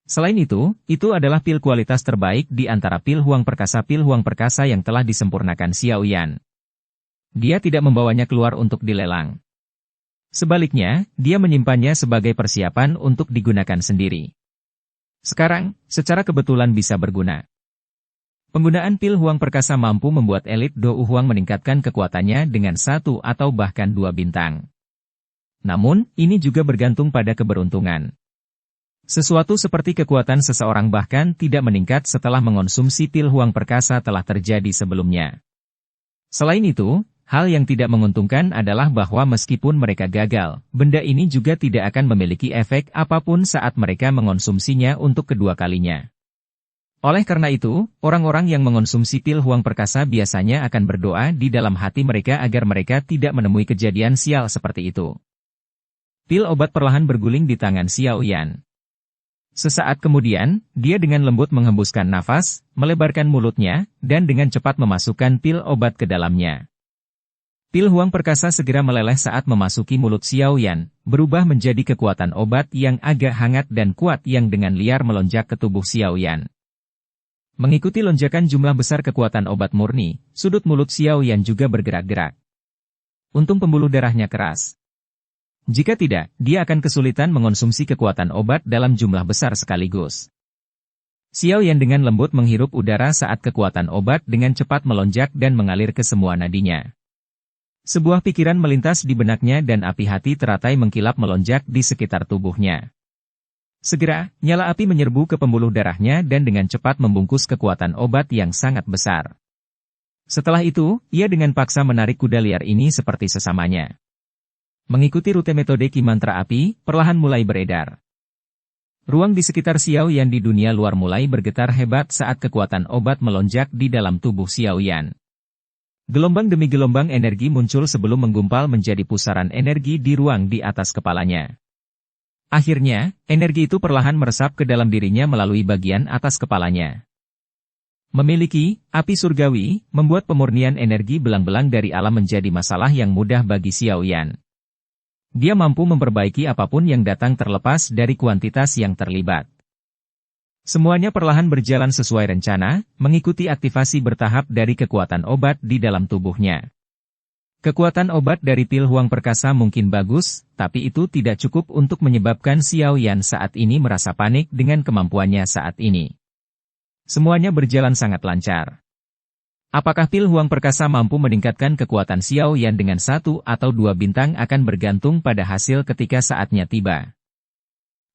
Selain itu adalah pil kualitas terbaik di antara pil Huang Perkasa yang telah disempurnakan Xiao Yan. Dia tidak membawanya keluar untuk dilelang. Sebaliknya, dia menyimpannya sebagai persiapan untuk digunakan sendiri. Sekarang, secara kebetulan bisa berguna. Penggunaan pil Huang Perkasa mampu membuat elit Dou Huang meningkatkan kekuatannya dengan 1 atau bahkan 2 bintang. Namun, ini juga bergantung pada keberuntungan. Sesuatu seperti kekuatan seseorang bahkan tidak meningkat setelah mengonsumsi pil Huang Perkasa telah terjadi sebelumnya. Selain itu, hal yang tidak menguntungkan adalah bahwa meskipun mereka gagal, benda ini juga tidak akan memiliki efek apapun saat mereka mengonsumsinya untuk kedua kalinya. Oleh karena itu, orang-orang yang mengonsumsi pil Huang Perkasa biasanya akan berdoa di dalam hati mereka agar mereka tidak menemui kejadian sial seperti itu. Pil obat perlahan berguling di tangan Xiao Yan. Sesaat kemudian, dia dengan lembut menghembuskan nafas, melebarkan mulutnya, dan dengan cepat memasukkan pil obat ke dalamnya. Pil Huang Perkasa segera meleleh saat memasuki mulut Xiao Yan, berubah menjadi kekuatan obat yang agak hangat dan kuat yang dengan liar melonjak ke tubuh Xiao Yan. Mengikuti lonjakan jumlah besar kekuatan obat murni, sudut mulut Xiao Yan juga bergerak-gerak. Untung pembuluh darahnya keras. Jika tidak, dia akan kesulitan mengonsumsi kekuatan obat dalam jumlah besar sekaligus. Xiao Yan dengan lembut menghirup udara saat kekuatan obat dengan cepat melonjak dan mengalir ke semua nadinya. Sebuah pikiran melintas di benaknya dan api hati teratai mengkilap melonjak di sekitar tubuhnya. Segera, nyala api menyerbu ke pembuluh darahnya dan dengan cepat membungkus kekuatan obat yang sangat besar. Setelah itu, ia dengan paksa menarik kuda liar ini seperti sesamanya. Mengikuti rute metode Ki Mantra Api, perlahan mulai beredar. Ruang di sekitar Xiao Yan di dunia luar mulai bergetar hebat saat kekuatan obat melonjak di dalam tubuh Xiao Yan. Gelombang demi gelombang energi muncul sebelum menggumpal menjadi pusaran energi di ruang di atas kepalanya. Akhirnya, energi itu perlahan meresap ke dalam dirinya melalui bagian atas kepalanya. Memiliki api surgawi, membuat pemurnian energi belang-belang dari alam menjadi masalah yang mudah bagi Xiao Yan. Dia mampu memperbaiki apapun yang datang terlepas dari kuantitas yang terlibat. Semuanya perlahan berjalan sesuai rencana, mengikuti aktivasi bertahap dari kekuatan obat di dalam tubuhnya. Kekuatan obat dari pil Huang Perkasa mungkin bagus, tapi itu tidak cukup untuk menyebabkan Xiao Yan saat ini merasa panik dengan kemampuannya saat ini. Semuanya berjalan sangat lancar. Apakah pil Huang Perkasa mampu meningkatkan kekuatan Xiao Yan dengan 1 atau 2 bintang akan bergantung pada hasil ketika saatnya tiba.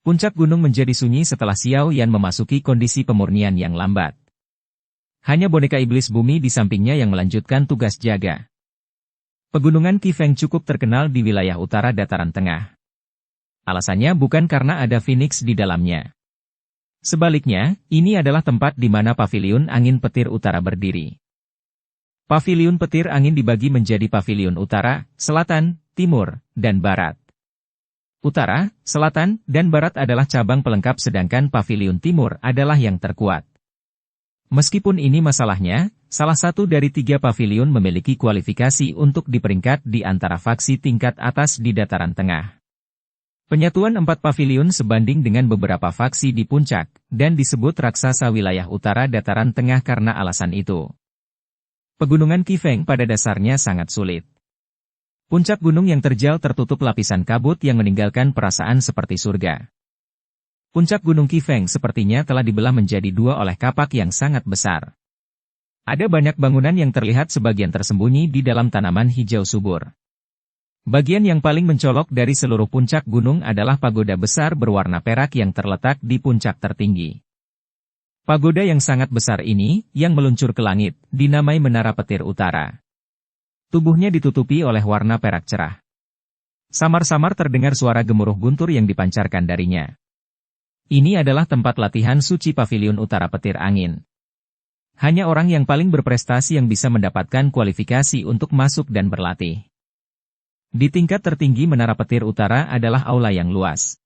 Puncak gunung menjadi sunyi setelah Xiao Yan memasuki kondisi pemurnian yang lambat. Hanya boneka iblis bumi di sampingnya yang melanjutkan tugas jaga. Pegunungan Qifeng cukup terkenal di wilayah utara dataran tengah. Alasannya bukan karena ada Phoenix di dalamnya. Sebaliknya, ini adalah tempat di mana Paviliun Angin Petir Utara berdiri. Paviliun Petir Angin dibagi menjadi Paviliun Utara, Selatan, Timur, dan Barat. Utara, Selatan, dan Barat adalah cabang pelengkap sedangkan Paviliun Timur adalah yang terkuat. Meskipun ini masalahnya, salah satu dari 3 paviliun memiliki kualifikasi untuk diperingkat di antara faksi tingkat atas di dataran tengah. Penyatuan 4 paviliun sebanding dengan beberapa faksi di puncak, dan disebut raksasa wilayah utara dataran tengah karena alasan itu. Pegunungan Qifeng pada dasarnya sangat sulit. Puncak gunung yang terjal tertutup lapisan kabut yang meninggalkan perasaan seperti surga. Puncak gunung Qifeng sepertinya telah dibelah menjadi 2 oleh kapak yang sangat besar. Ada banyak bangunan yang terlihat sebagian tersembunyi di dalam tanaman hijau subur. Bagian yang paling mencolok dari seluruh puncak gunung adalah pagoda besar berwarna perak yang terletak di puncak tertinggi. Pagoda yang sangat besar ini, yang meluncur ke langit, dinamai Menara Petir Utara. Tubuhnya ditutupi oleh warna perak cerah. Samar-samar terdengar suara gemuruh guntur yang dipancarkan darinya. Ini adalah tempat latihan suci Paviliun Utara Petir Angin. Hanya orang yang paling berprestasi yang bisa mendapatkan kualifikasi untuk masuk dan berlatih. Di tingkat tertinggi Menara Petir Utara adalah aula yang luas.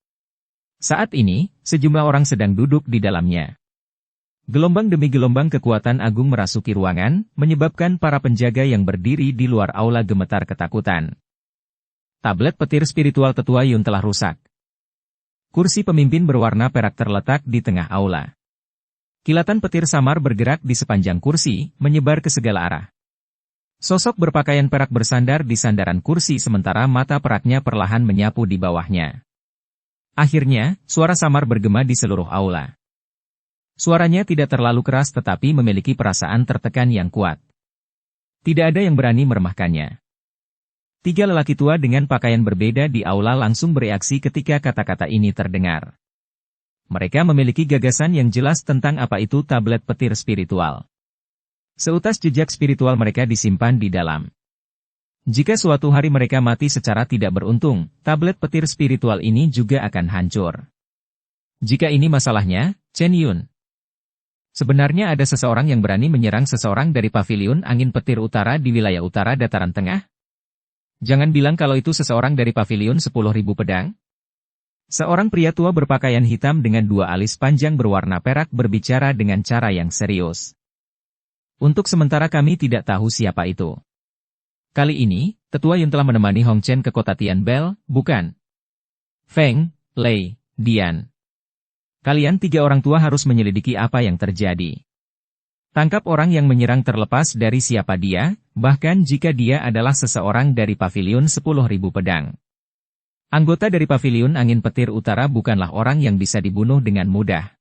Saat ini, sejumlah orang sedang duduk di dalamnya. Gelombang demi gelombang kekuatan agung merasuki ruangan, menyebabkan para penjaga yang berdiri di luar aula gemetar ketakutan. Tablet petir spiritual tetua Yun telah rusak. Kursi pemimpin berwarna perak terletak di tengah aula. Kilatan petir samar bergerak di sepanjang kursi, menyebar ke segala arah. Sosok berpakaian perak bersandar di sandaran kursi sementara mata peraknya perlahan menyapu di bawahnya. Akhirnya, suara samar bergema di seluruh aula. Suaranya tidak terlalu keras tetapi memiliki perasaan tertekan yang kuat. Tidak ada yang berani meremehkannya. 3 lelaki tua dengan pakaian berbeda di aula langsung bereaksi ketika kata-kata ini terdengar. Mereka memiliki gagasan yang jelas tentang apa itu tablet petir spiritual. Seutas jejak spiritual mereka disimpan di dalam. Jika suatu hari mereka mati secara tidak beruntung, tablet petir spiritual ini juga akan hancur. Jika ini masalahnya, Chen Yun. Sebenarnya ada seseorang yang berani menyerang seseorang dari Paviliun Angin Petir Utara di wilayah utara dataran tengah? Jangan bilang kalau itu seseorang dari Paviliun 10.000 pedang. Seorang pria tua berpakaian hitam dengan 2 alis panjang berwarna perak berbicara dengan cara yang serius. Untuk sementara kami tidak tahu siapa itu. Kali ini, Tetua Yun telah menemani Hong Chen ke kota Tianbel, bukan? Feng, Lei, Dian. Kalian 3 orang tua harus menyelidiki apa yang terjadi. Tangkap orang yang menyerang terlepas dari siapa dia, bahkan jika dia adalah seseorang dari Paviliun 10.000 pedang. Anggota dari Paviliun Angin Petir Utara bukanlah orang yang bisa dibunuh dengan mudah.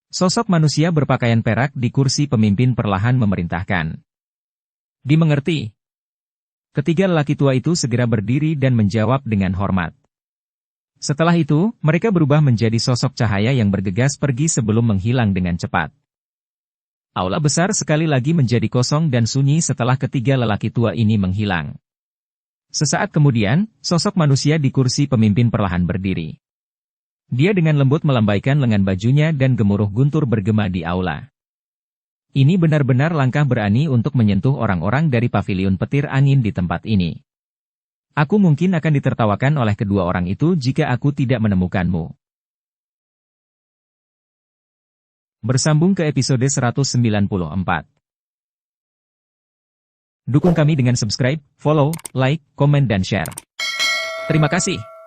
Sosok manusia berpakaian perak di kursi pemimpin perlahan memerintahkan. Dimengerti. Ketiga lelaki tua itu segera berdiri dan menjawab dengan hormat. Setelah itu, mereka berubah menjadi sosok cahaya yang bergegas pergi sebelum menghilang dengan cepat. Aula besar sekali lagi menjadi kosong dan sunyi setelah ketiga lelaki tua ini menghilang. Sesaat kemudian, sosok manusia di kursi pemimpin perlahan berdiri. Dia dengan lembut melambaikan lengan bajunya dan gemuruh guntur bergema di aula. Ini benar-benar langkah berani untuk menyentuh orang-orang dari Paviliun Petir Angin di tempat ini. Aku mungkin akan ditertawakan oleh kedua orang itu jika aku tidak menemukanmu. Bersambung ke episode 194. Dukung kami dengan subscribe, follow, like, komen dan share. Terima kasih.